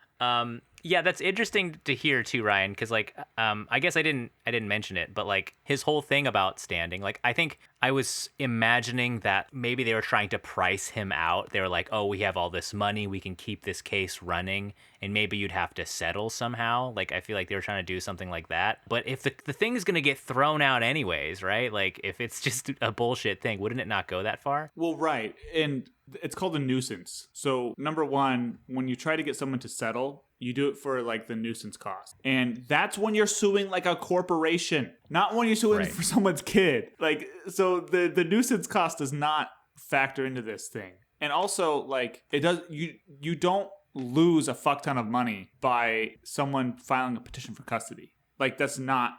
Yeah, that's interesting to hear too, Ryan, because like I guess I didn't mention it, but like his whole thing about standing, like I think I was imagining that maybe they were trying to price him out. They were like, oh, we have all this money, we can keep this case running, and maybe you'd have to settle somehow. Like I feel like they were trying to do something like that. But if the thing's gonna get thrown out anyways, right? Like if it's just a bullshit thing, wouldn't it not go that far? Well, right. And it's called a nuisance. So number one, when you try to get someone to settle, you do it for like the nuisance cost. And that's when you're suing like a corporation, not when you're suing for someone's kid. Like, so the nuisance cost does not factor into this thing. And also, like, it does, you don't lose a fuck ton of money by someone filing a petition for custody. Like, it's not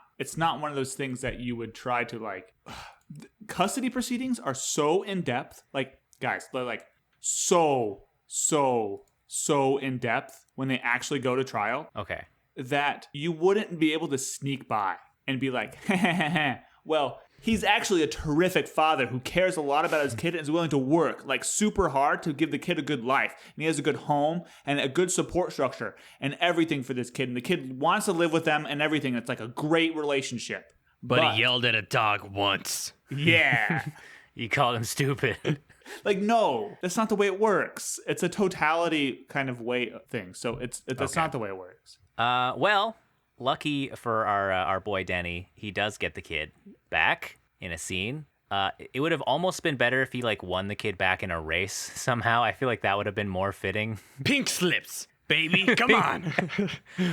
one of those things that you would try to like, custody proceedings are so in depth. Like, guys, they're like so in depth when they actually go to trial. Okay. That you wouldn't be able to sneak by and be like, well, he's actually a terrific father who cares a lot about his kid and is willing to work like super hard to give the kid a good life. And he has a good home and a good support structure and everything for this kid. And the kid wants to live with them and everything. It's like a great relationship. But he yelled at a dog once. Yeah. You called him stupid. Like, no, that's not the way it works. It's a totality kind of way thing. So that's not the way it works. Well, lucky for our boy Denny, he does get the kid back in a scene. It would have almost been better if he like won the kid back in a race somehow. I feel like that would have been more fitting. Pink slips, baby. Come on.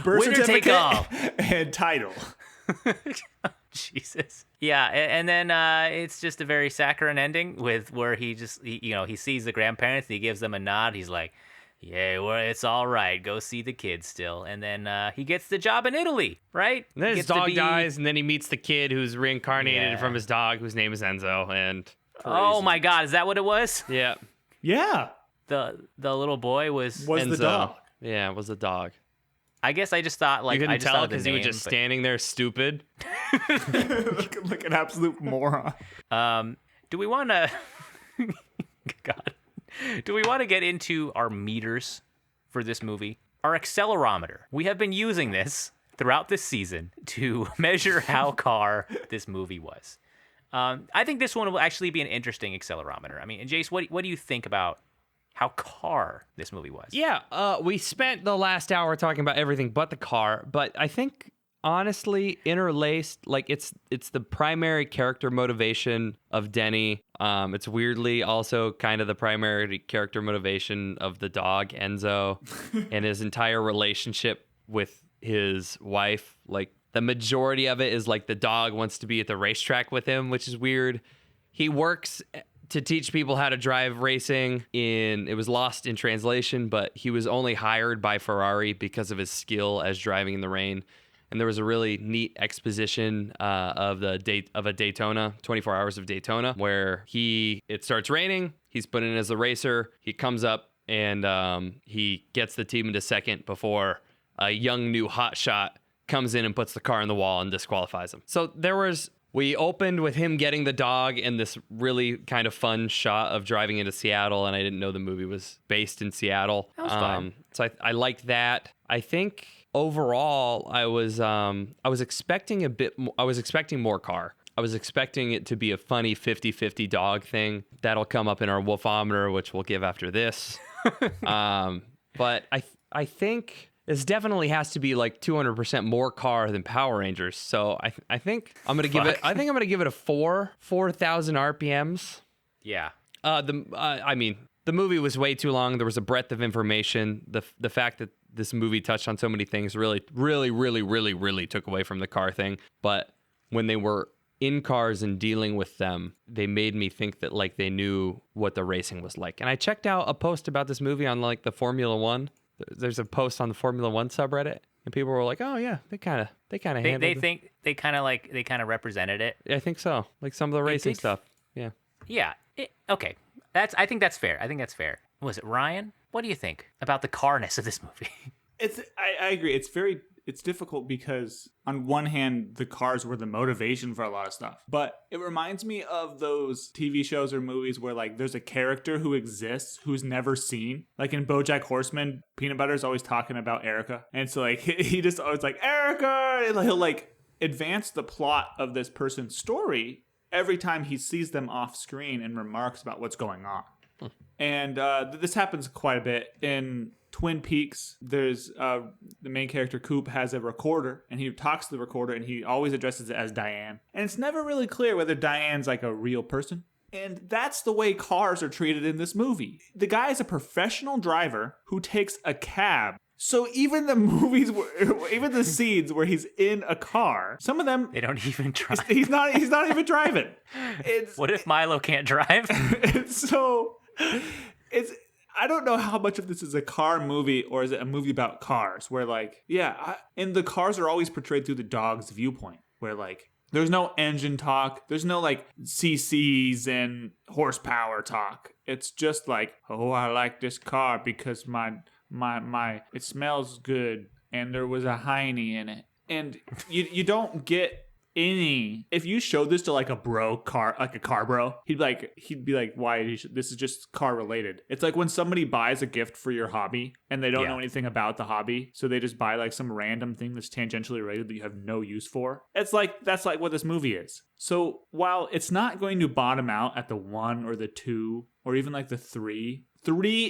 Birth Winner take certificate all. and title. Jesus. Yeah, and then it's just a very saccharine ending with where he sees the grandparents and he gives them a nod. He's like, yeah, well, it's all right. Go see the kid still. And then he gets the job in Italy, right? And then his Gets to dog be- dies, and then he meets the kid who's reincarnated Yeah. from his dog, whose name is Enzo. And Oh my God, is that what it was? yeah, Yeah. The little boy was Was the Enzo. dog. Yeah, it was a dog. I guess I just thought like You I couldn't just tell thought because the he was name, just but- standing there stupid. like an absolute moron. Do we want to? God, do we want to get into our meters for this movie? Our accelerometer. We have been using this throughout this season to measure how car this movie was. I think this one will actually be an interesting accelerometer. I mean, Jace, what do you think about how car this movie was? Yeah, we spent the last hour talking about everything but the car, but I think honestly interlaced, like it's the primary character motivation of Denny. It's weirdly also kind of the primary character motivation of the dog Enzo and his entire relationship with his wife. Like the majority of it is like the dog wants to be at the racetrack with him, which is weird. He works to teach people how to drive racing. It was lost in translation, but he was only hired by Ferrari because of his skill as driving in the rain. and there was a really neat exposition of a Daytona, 24 hours of Daytona, where it starts raining. He's put in as the racer. He comes up and he gets the team into second before a young new hotshot comes in and puts the car in the wall and disqualifies him. So we opened with him getting the dog and this really kind of fun shot of driving into Seattle, and I didn't know the movie was based in Seattle. That was fun. So I liked that. I think overall I was expecting I was expecting more car. I was expecting it to be a funny 50-50 dog thing. That'll come up in our Wolfometer, which we'll give after this. But I think this definitely has to be like 200% more car than Power Rangers. So I think I'm gonna give it. I think I'm gonna give it a 4,000 RPMs. Yeah. I mean, the movie was way too long. There was a breadth of information. The fact that this movie touched on so many things really took away from the car thing. But when they were in cars and dealing with them, they made me think that like they knew what the racing was like. And I checked out a post about this movie on like the Formula One. There's a post on the Formula One subreddit, and people were like, "Oh yeah, they kind of handled They it." think they kind of represented it. I think so. Like some of the racing stuff. Yeah. Yeah. Okay. I think that's fair. Was it Ryan? What do you think about the carness of this movie? I agree. It's difficult because on one hand, the cars were the motivation for a lot of stuff. But it reminds me of those TV shows or movies where like there's a character who exists who's never seen. Like in BoJack Horseman, Peanut Butter's always talking about Erica. And so like he just always like, Erica! And he'll like advance the plot of this person's story every time he sees them off screen and remarks about what's going on. And this happens quite a bit in Twin Peaks. There's the main character Coop has a recorder, and he talks to the recorder, and he always addresses it as Diane. And it's never really clear whether Diane's like a real person. And that's the way cars are treated in this movie. The guy is a professional driver who takes a cab. So even the movies, even the scenes where he's in a car, some of them They don't even drive. he's not even driving. What if Milo can't drive? I don't know how much of this is a car movie or is it a movie about cars where like, and the cars are always portrayed through the dog's viewpoint where like, there's no engine talk. There's no like CCs and horsepower talk. It's just like, oh, I like this car because it smells good and there was a hiney in it. And you don't get any. If you showed this to like a car bro, he'd be like, why? This is just car related. It's like when somebody buys a gift for your hobby and they don't know anything about the hobby, so they just buy like some random thing that's tangentially related that you have no use for. That's like what this movie is. So while it's not going to bottom out at the 1 or the 2 or even like the 3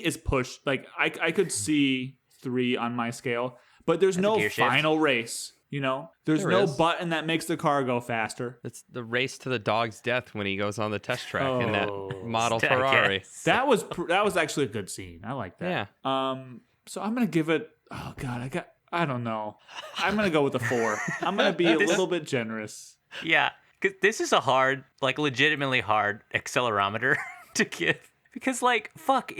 is pushed. Like I could see 3 on my scale, but there's no final race. You know, there's no button that makes the car go faster. It's the race to the dog's death when he goes on the test track in that model Ferrari. That was actually a good scene. I like that. Yeah. So I'm gonna give it. Oh God, I don't know. I'm gonna go with a 4. I'm gonna be a little bit generous. Yeah, because this is a hard, like legitimately hard accelerometer to give. Because like fuck,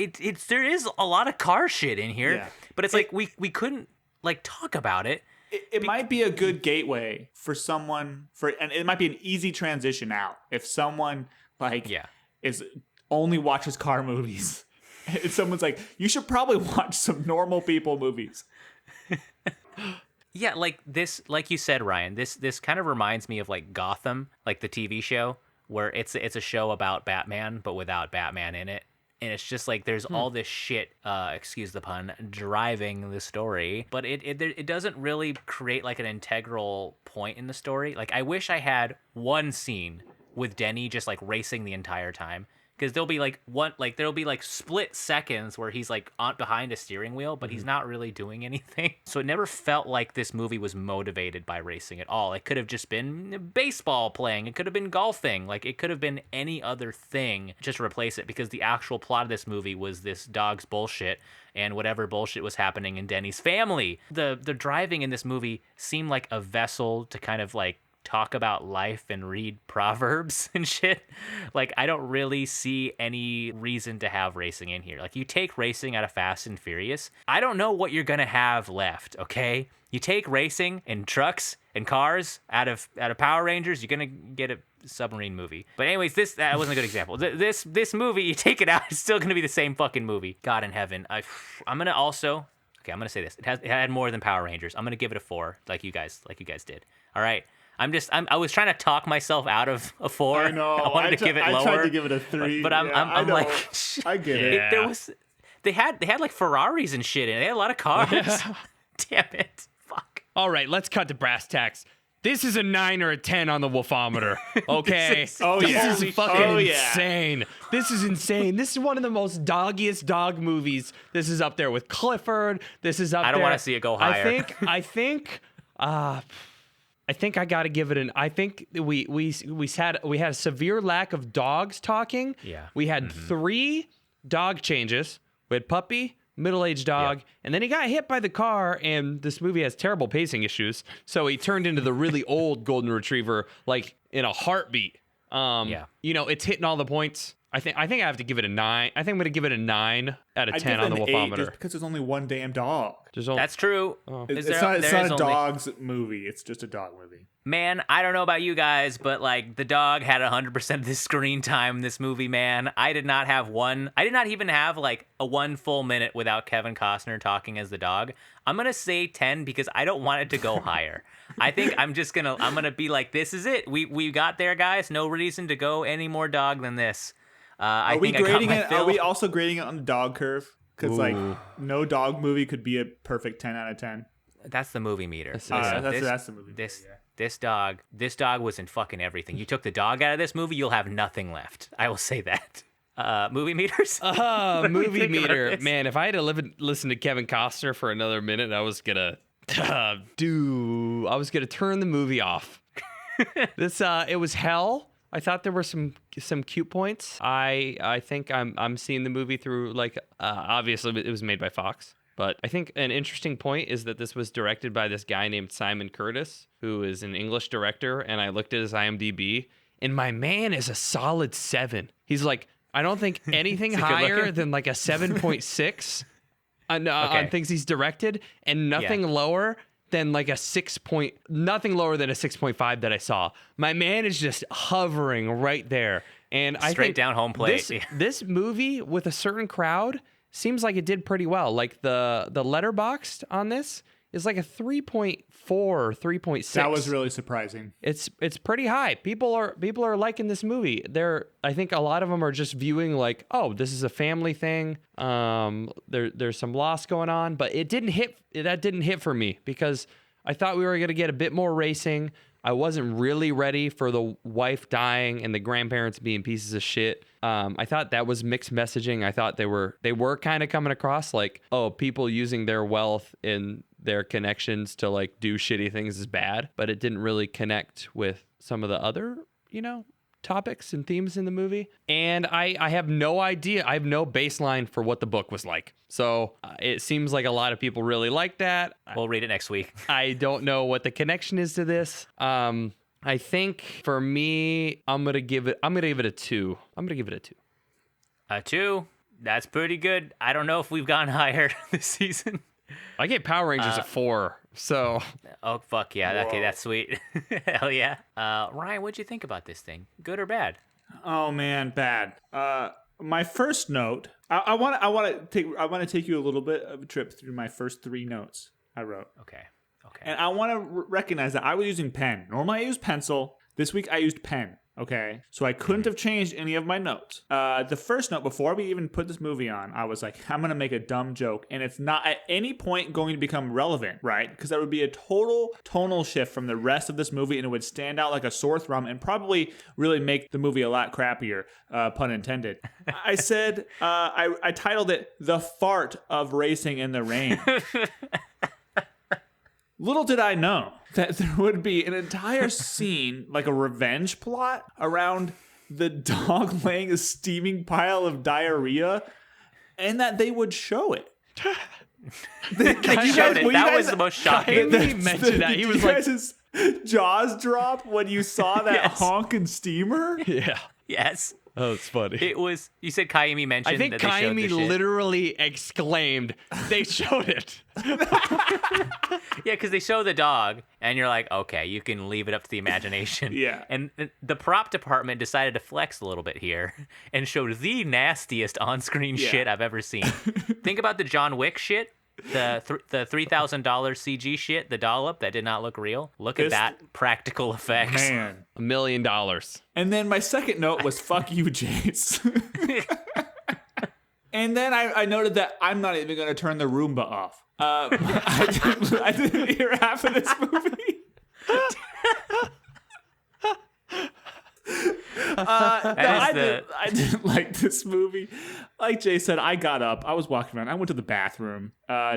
there is a lot of car shit in here, but it's like we couldn't like talk about it. It might be a good gateway for someone and it might be an easy transition out if someone is only watches car movies. If someone's like, you should probably watch some normal people movies. Yeah, like this, like you said, Ryan, this kind of reminds me of like Gotham, like the TV show, where it's a show about Batman but without Batman in it. And it's just like there's all this shit, excuse the pun, driving the story, but it doesn't really create like an integral point in the story. Like I wish I had one scene with Denny just like racing the entire time, because there'll be like split seconds where he's like on behind a steering wheel, but he's not really doing anything. So it never felt like this movie was motivated by racing at all. It could have just been baseball playing. It could have been golfing. Like it could have been any other thing. Just replace it, because the actual plot of this movie was this dog's bullshit and whatever bullshit was happening in Denny's family. The driving in this movie seemed like a vessel to kind of like talk about life and read proverbs and shit. Like, I don't really see any reason to have racing in here. Like, you take racing out of Fast and Furious, I don't know what you're gonna have left, okay? You take racing and trucks and cars out of Power Rangers, you're gonna get a submarine movie. But anyways, that wasn't a good example. This movie, you take it out, it's still gonna be the same fucking movie. God in heaven. I'm gonna also, okay, I'm gonna say this. It had more than Power Rangers. I'm gonna give it a 4, like you guys did. All right. I was trying to talk myself out of a 4. I know. I wanted to give it lower. I tried to give it a 3. But I'm like, I get it. They had like Ferraris and shit in it. They had a lot of cars. Damn it. Fuck. All right, let's cut to brass tacks. This is a 9 or a 10 on the wolfometer. Okay. This is fucking insane. This is insane. This is one of the most doggiest dog movies. This is up there with Clifford. This is up there. I don't want to see it go higher. I think I got to give it an. I think we had a severe lack of dogs talking. Yeah. We had 3 dog changes. We had puppy, middle-aged dog, and then he got hit by the car. And this movie has terrible pacing issues, so he turned into the really old golden retriever like in a heartbeat. You know, it's hitting all the points. I think I have to give it a 9. I think I'm gonna give it a 9 out of 10 on the wolfometer. Just because there's only one damn dog. That's true. It's not a dog's movie. It's just a dog movie. Man, I don't know about you guys, but like the dog had 100% of the screen time in this movie, man. I did not even have like a 1 full minute without Kevin Costner talking as the dog. I'm going to say 10 because I don't want it to go higher. I think I'm going to be like, this is it. We got there, guys. No reason to go any more dog than this. Are we also grading it on the dog curve? Because like no dog movie could be a perfect 10 out of 10. That's the movie meter. That's the movie meter. This dog was in fucking everything. You took the dog out of this movie, you'll have nothing left. I will say that. Movie meters? Movie meter. Man, if I had to listen to Kevin Costner for another minute, I was gonna turn the movie off. It was hell. I thought there were some cute points. I think I'm seeing the movie through like obviously it was made by Fox, but I think an interesting point is that this was directed by this guy named Simon Curtis, who is an English director, and I looked at his IMDb, and my man is a solid 7. He's like, I don't think anything higher than like a 7.6 on things he's directed, and nothing lower than like nothing lower than a 6.5 that I saw. My man is just hovering right there. And I think down home plate. This movie with a certain crowd seems like it did pretty well. Like the Letterboxd on this is like a 3.4 or 3.6. That was really surprising. It's pretty high. People are liking this movie. I think a lot of them are just viewing like, oh, this is a family thing. There's some loss going on, but it didn't hit. That didn't hit for me because I thought we were going to get a bit more racing. I wasn't really ready for the wife dying and the grandparents being pieces of shit. I thought that was mixed messaging. I thought they were kind of coming across like, oh, people using their wealth and their connections to like do shitty things is bad, but it didn't really connect with some of the other, topics and themes in the movie. And I have no idea. I have no baseline for what the book was like. So it seems like a lot of people really like that. We'll read it next week. I don't know what the connection is to this. I think for me, I'm gonna give it a 2. A 2? That's pretty good. I don't know if we've gone higher this season. I gave Power Rangers a 4. So. Oh fuck yeah! Okay, that's sweet. Hell yeah. Ryan, what'd you think about this thing? Good or bad? Oh man, bad. My first note. I want to take you a little bit of a trip through my first 3 notes I wrote. Okay. And I want to recognize that I was using pen. Normally I use pencil. This week I used pen. Okay, so I couldn't have changed any of my notes. The first note, before we even put this movie on, I was like, I'm going to make a dumb joke, and it's not at any point going to become relevant, right? Because that would be a total tonal shift from the rest of this movie, and it would stand out like a sore thumb and probably really make the movie a lot crappier, pun intended. I said, I titled it, The Fart of Racing in the Rain. Little did I know that there would be an entire scene, like a revenge plot, around the dog laying a steaming pile of diarrhea, and that they would show it. They showed it. That was the most shocking. He mentioned that. He was like, jaws drop when you saw that Yes. honking steamer? Yeah. Yes. Oh, it's funny. It was, you said Kaimi mentioned I think that they showed the Kaimi shit. literally exclaimed, they showed it. Yeah, because they show the dog, and you're like, okay, you can leave it up to the imagination. Yeah. And the prop department decided to flex a little bit here and showed the nastiest on-screen Yeah. shit I've ever seen. Think about the John Wick shit, the $3,000 CG shit, the dollop that did not look real. Look at This- that practical effects. Man. $1 million. And then my second note was fuck you, Jace. And then I noted that I'm not even going to turn the Roomba off. I didn't hear half of this movie. I didn't like this movie. Like Jay said, I got up. I was walking around. I went to the bathroom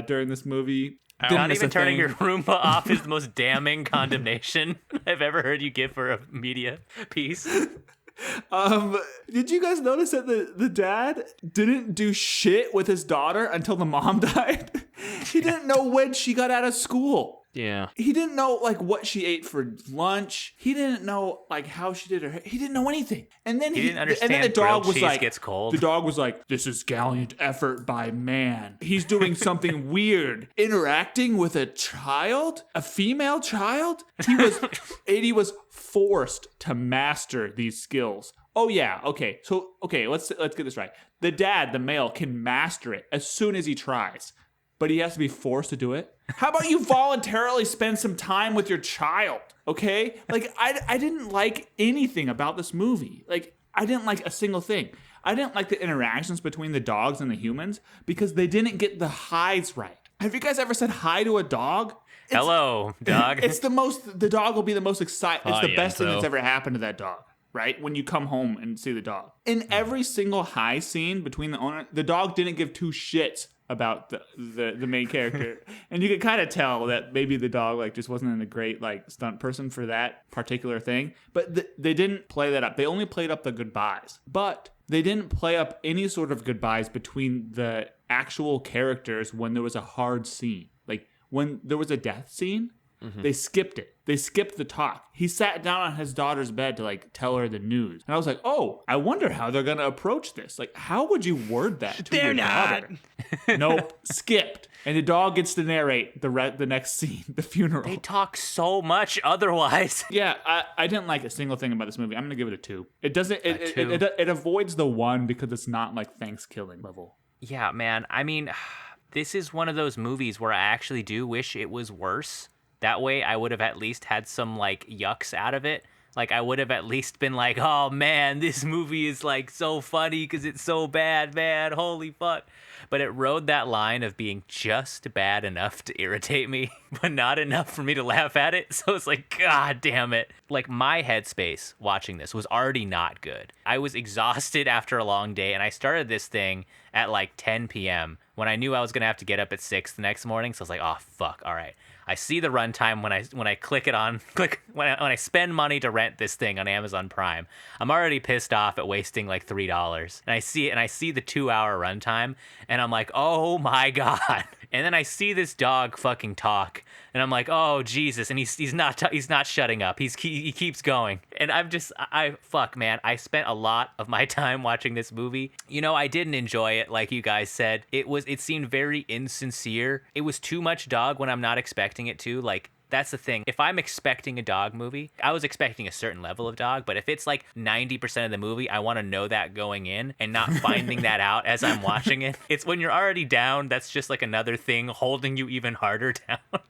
during this movie. Didn't Not miss even a turning thing. your Roomba off is the most damning condemnation I've ever heard you give for a media piece. Did you guys notice that the dad didn't do shit with his daughter until the mom died? He didn't know when she got out of school. Yeah. He didn't know like what she ate for lunch. He didn't know like how she did her hair. He didn't know anything. And then He didn't and then the understand dog grilled was cheese like, gets cold. The dog was like, "This is gallant effort by man. He's doing something weird, interacting with a child, a female child." He was forced to master these skills. Oh yeah, okay. So let's get this right. The dad, the male, can master it as soon as he tries. But he has to be forced to do it. How about you voluntarily spend some time with your child? Okay? Like, I didn't like anything about this movie. Like, I didn't like a single thing. I didn't like the interactions between the dogs and the humans because they didn't get the highs right. Have you guys ever said hi to a dog? Hello, dog. The dog will be the most excited. It's Hi, the best thing Enzo. that's ever happened to that dog, right? When you come home and see the dog. In every single high scene between the owner, the dog didn't give two shits about the main character. And you could kind of tell that maybe the dog like just wasn't a great like stunt person for that particular thing. But they didn't play that up. They only played up the goodbyes. But they didn't play up any sort of goodbyes between the actual characters when there was a hard scene. Like when there was a death scene, they skipped it. They skipped the talk. He sat down on his daughter's bed to like tell her the news. And I was like, oh, I wonder how they're going to approach this. Like, how would you word that to your daughter? Nope, skipped. And the dog gets to narrate the next scene, the funeral. They talk so much otherwise. Yeah, I didn't like a single thing about this movie. I'm going to give it a 2. It doesn't, two? it avoids the 1 because it's not like Thanksgiving level. Yeah, man. I mean, this is one of those movies where I actually do wish it was worse. That way I would have at least had some like yucks out of it. Like I would have at least been like, oh man, this movie is like so funny because it's so bad, man. Holy fuck. But it rode that line of being just bad enough to irritate me, but not enough for me to laugh at it. So it's like, God damn it. Like my headspace watching this was already not good. I was exhausted after a long day, and I started this thing at like 10 p.m. when I knew I was going to have to get up at 6 the next morning. So I was like, oh, fuck. All right. I see the runtime when I when I spend money to rent this thing on Amazon Prime. I'm already pissed off at wasting like $3. And I see it, and I see the 2-hour runtime, and I'm like, oh my God. And then I see this dog fucking talk, and I'm like, oh Jesus. And he's not shutting up. He keeps going. And fuck, man. I spent a lot of my time watching this movie. You know, I didn't enjoy it, like you guys said. It seemed very insincere. It was too much dog when I'm not expecting it to. Like, that's the thing. If I'm expecting a dog movie, I was expecting a certain level of dog, but if it's like 90% of the movie, I want to know that going in and not finding that out as I'm watching it. It's when you're already down, that's just like another thing holding you even harder down.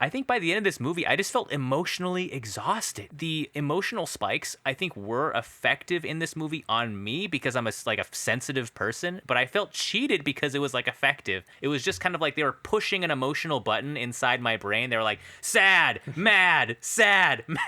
I think by the end of this movie, I just felt emotionally exhausted. The emotional spikes, I think, were effective in this movie on me because I'm a sensitive person, but I felt cheated because it was like effective. It was just kind of like they were pushing an emotional button inside my brain. They were like, sad, mad,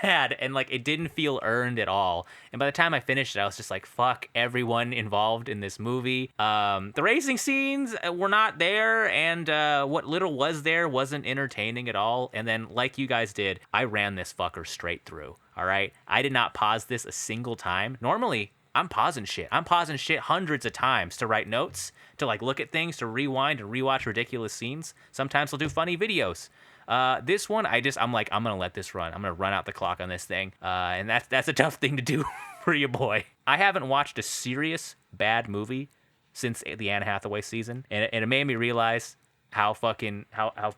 and like it didn't feel earned at all. And by the time I finished it, I was just like, fuck everyone involved in this movie. The racing scenes were not there, and what little was there wasn't entertaining at all. And then, like you guys did, I ran this fucker straight through, all right? I did not pause this a single time. Normally, I'm pausing shit. I'm pausing shit hundreds of times to write notes, to like look at things, to rewind and rewatch ridiculous scenes. Sometimes I'll do funny videos. This one, I'm like, I'm gonna let this run. I'm gonna run out the clock on this thing, and that's a tough thing to do for you, boy. I haven't watched a serious bad movie since the Anne Hathaway season, and it made me realize how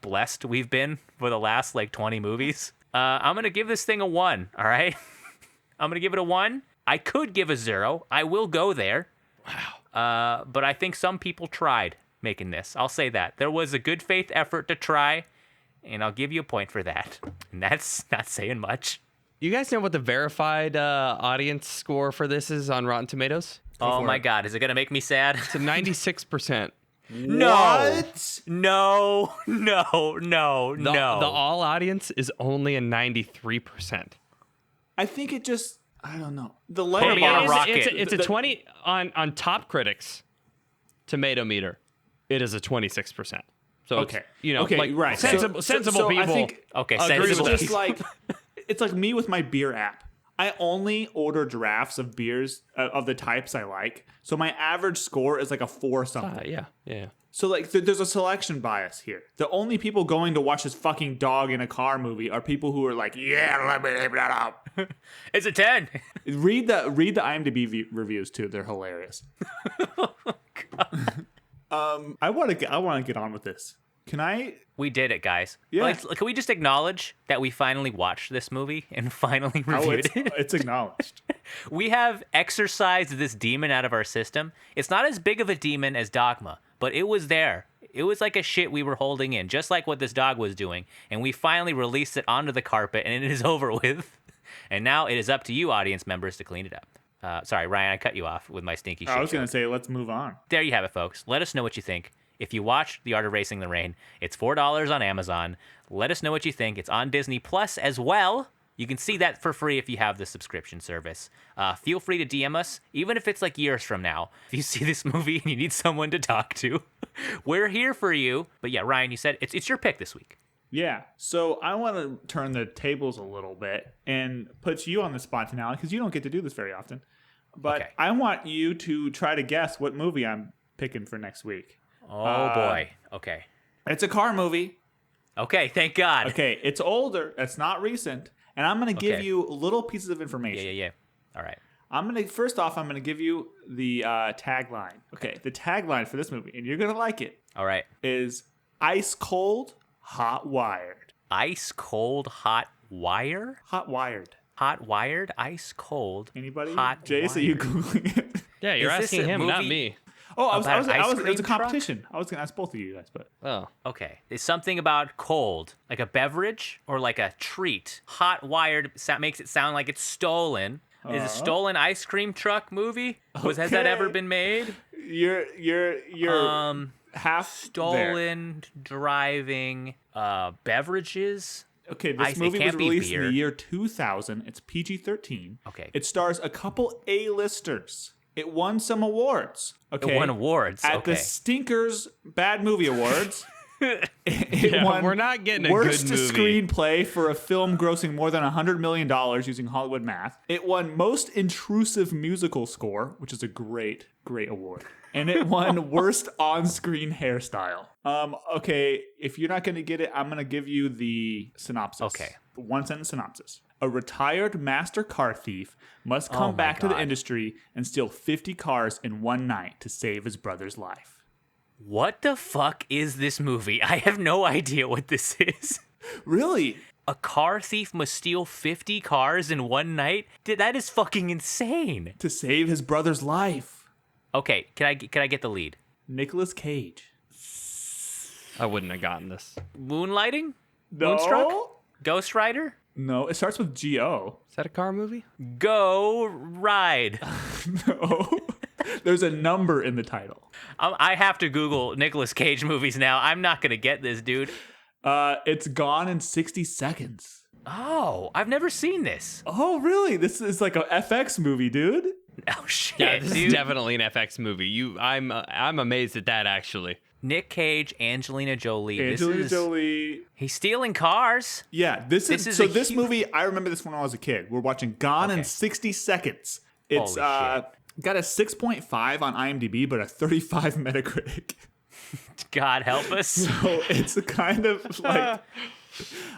blessed we've been for the last like 20 movies. I'm gonna give this thing a 1. All right, I'm gonna give it a 1. I could give a 0. I will go there. Wow. But I think some people tried making this. I'll say that there was a good faith effort to try. And I'll give you a point for that. And that's not saying much. You guys know what the verified audience score for this is on Rotten Tomatoes? Oh my God. Is it going to make me sad? It's a 96%. What? No. The all audience is only a 93%. I think it just, I don't know. The Put me letter on a box. rocket. It's a 20 on Top Critics tomato meter. It is a 26%. So Okay. it's, you know, Okay, like right. sensible people. I think Okay, agree it's sensible. with just like it's like me with my beer app. I only order drafts of beers of the types I like. So my average score is like a 4 something. Yeah. So like there's a selection bias here. The only people going to watch this fucking dog in a car movie are people who are like, yeah, let me name that up. It's a 10. Read the IMDb reviews too. They're hilarious. I want to get on with this. Can I? We did it, guys. Yeah. Can we just acknowledge that we finally watched this movie and finally reviewed it? It's acknowledged. We have exorcised this demon out of our system. It's not as big of a demon as Dogma, but it was there. It was like a shit we were holding in, just like what this dog was doing. And we finally released it onto the carpet, and it is over with. And now it is up to you, audience members, to clean it up. Sorry, Ryan, I cut you off with my stinky shit. I was going to say, let's move on. There you have it, folks. Let us know what you think. If you watch The Art of Racing the Rain, it's $4 on Amazon. Let us know what you think. It's on Disney Plus as well. You can see that for free if you have the subscription service. Feel free to DM us, even if it's like years from now. If you see this movie and you need someone to talk to, we're here for you. But yeah, Ryan, you said it's your pick this week. Yeah. So I want to turn the tables a little bit and put you on the spot now because you don't get to do this very often. But Okay. I want you to try to guess what movie I'm picking for next week. Oh, boy. Okay. It's a car movie. Okay, thank God. Okay, it's older. It's not recent. And I'm going to give Okay. you little pieces of information. Yeah. All right. I'm going to give you the tagline. Okay, the tagline for this movie, and you're going to like it, All right. is Ice Cold, Hot Wired. Ice cold, hot wire? Hot Wired. Hot wired, ice cold. Anybody? Hot Jace, are you Googling it? Yeah, you're Is this asking a him, not movie? me. Oh, About ice it was cream a truck? competition. I was going to ask both of you guys, but Oh. Okay. Is something about cold, like a beverage or like a treat? Hot wired makes it sound like it's stolen. Is a stolen ice cream truck movie? Has that Okay. ever been made? you're half there. Stolen driving beverages. Okay, this It movie was can't be released in beer. the year 2000. It's PG-13. Okay. It stars a couple A-listers. It won some awards. Okay. It won awards. At Okay. the Stinkers Bad Movie Awards. It Yeah, won we're not getting a worst good movie. screenplay for a film grossing more than $100 million using Hollywood math. It won most intrusive musical score, which is a great award. And it won worst on-screen hairstyle. Okay, if you're not going to get it, I'm going to give you the synopsis. Okay. One sentence synopsis. A retired master car thief must come my back to the God. industry and steal 50 cars in one night to save his brother's life. What the fuck is this movie? I have no idea what this is. Really? A car thief must steal 50 cars in one night? That is fucking insane. To save his brother's life. Okay, can I get the lead? Nicolas Cage. I wouldn't have gotten this. Moonlighting? No. Moonstruck? Ghost Rider? No, it starts with G-O. Is that a car movie? Go Ride. No. There's a number in the title. I have to Google Nicolas Cage movies now. I'm not going to get this, dude. It's Gone in 60 Seconds. Oh, I've never seen this. Oh, really? This is like a FX movie, dude. Oh, shit, Yeah, this dude. is definitely an FX movie. I'm amazed at that actually. Nick Cage, Angelina Jolie. Angelina Jolie. He's stealing cars. Yeah, this is is so a this huge- movie, I remember this when I was a kid. We're watching Gone in Okay. 60 Seconds. It's Holy shit. got a 6.5 on IMDb, but a 35 Metacritic. God help us. So it's a kind of like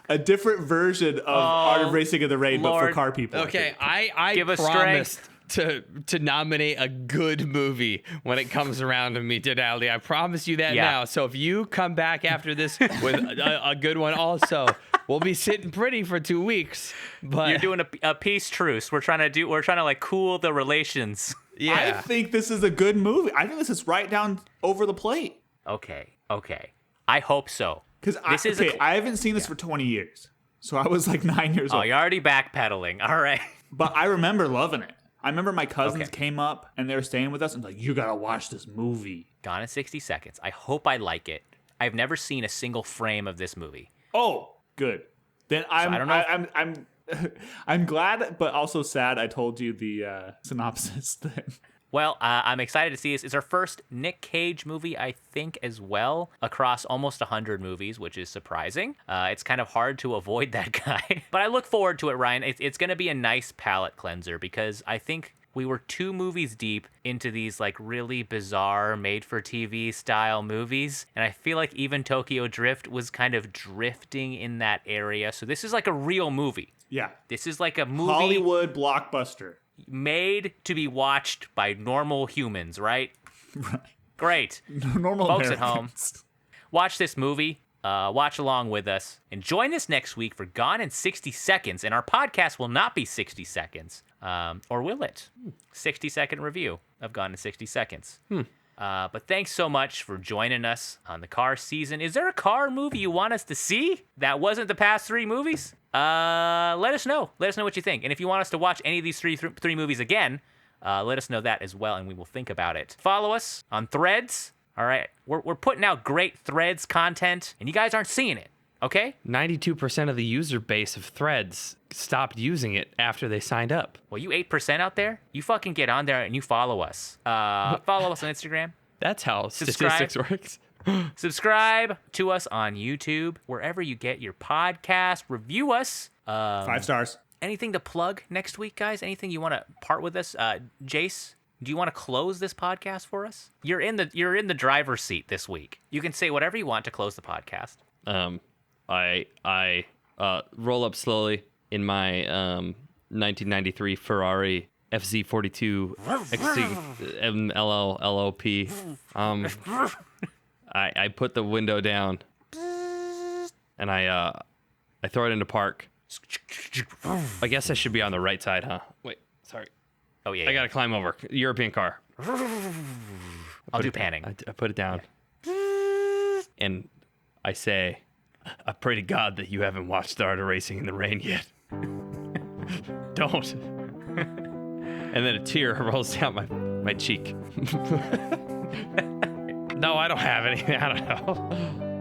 A different version of Art of Racing in the Rain, but Lord. for car people. Okay, I Give us promised to nominate a good movie when it comes around to me, Denali. I promise you that Yeah. now. So if you come back after this with a good one also, we'll be sitting pretty for 2 weeks. But You're doing a peace truce. We're trying to like cool the relations. I yeah. think this is a good movie. I think this is right down over the plate. Okay. I hope so. Because I haven't seen this for 20 years. So I was like 9 years Oh, old. you're already backpedaling. All right. But I remember loving it. I remember my cousins Okay. came up and they were staying with us and like, you gotta watch this movie. Gone in 60 Seconds. I hope I like it. I've never seen a single frame of this movie. Oh, good. Then I don't know I'm glad, but also sad. I told you the synopsis. Then Well, I'm excited to see this. It's our first Nick Cage movie, I think, as well, across almost 100 movies, which is surprising. It's kind of hard to avoid that guy. But I look forward to it, Ryan. It's going to be a nice palate cleanser because I think we were 2 movies deep into these like really bizarre made-for-TV style movies. And I feel like even Tokyo Drift was kind of drifting in that area. So this is like a real movie. yeah, This is like a movie Hollywood blockbuster. made to be watched by normal humans, right? Right. Great. Normal Folks at Americans. Watch this movie. Watch along with us. And join us next week for Gone in 60 Seconds. And our podcast will not be 60 seconds. Or will it? 60-second review of Gone in 60 Seconds. But thanks so much for joining us on the car season. Is there a car movie you want us to see that wasn't the past 3 movies? Let us know. Let us know what you think. And if you want us to watch any of these three movies again, let us know that as well, and we will think about it. Follow us on Threads. All right, we're putting out great Threads content, and you guys aren't seeing it. Okay? 92% of the user base of Threads stopped using it after they signed up. Well, you 8% out there, you fucking get on there and you follow us. Follow us on Instagram. That's how Subscribe. statistics works. Subscribe to us on YouTube, wherever you get your podcast. Review us. 5 stars. Anything to plug next week, guys? Anything you want to part with us? Jace, do you want to close this podcast for us? You're in the driver's seat this week. You can say whatever you want to close the podcast. I roll up slowly in my 1993 Ferrari FZ42 XC LLP. I put the window down and I throw it into park. I guess I should be on the right side, huh? Wait, sorry. Oh yeah. I gotta climb over. European car. I'll do panning. I put it down. And I say, I pray to God that you haven't watched Art of Racing in the Rain yet. Don't. And then a tear rolls down my cheek. No, I don't have anything. I don't know.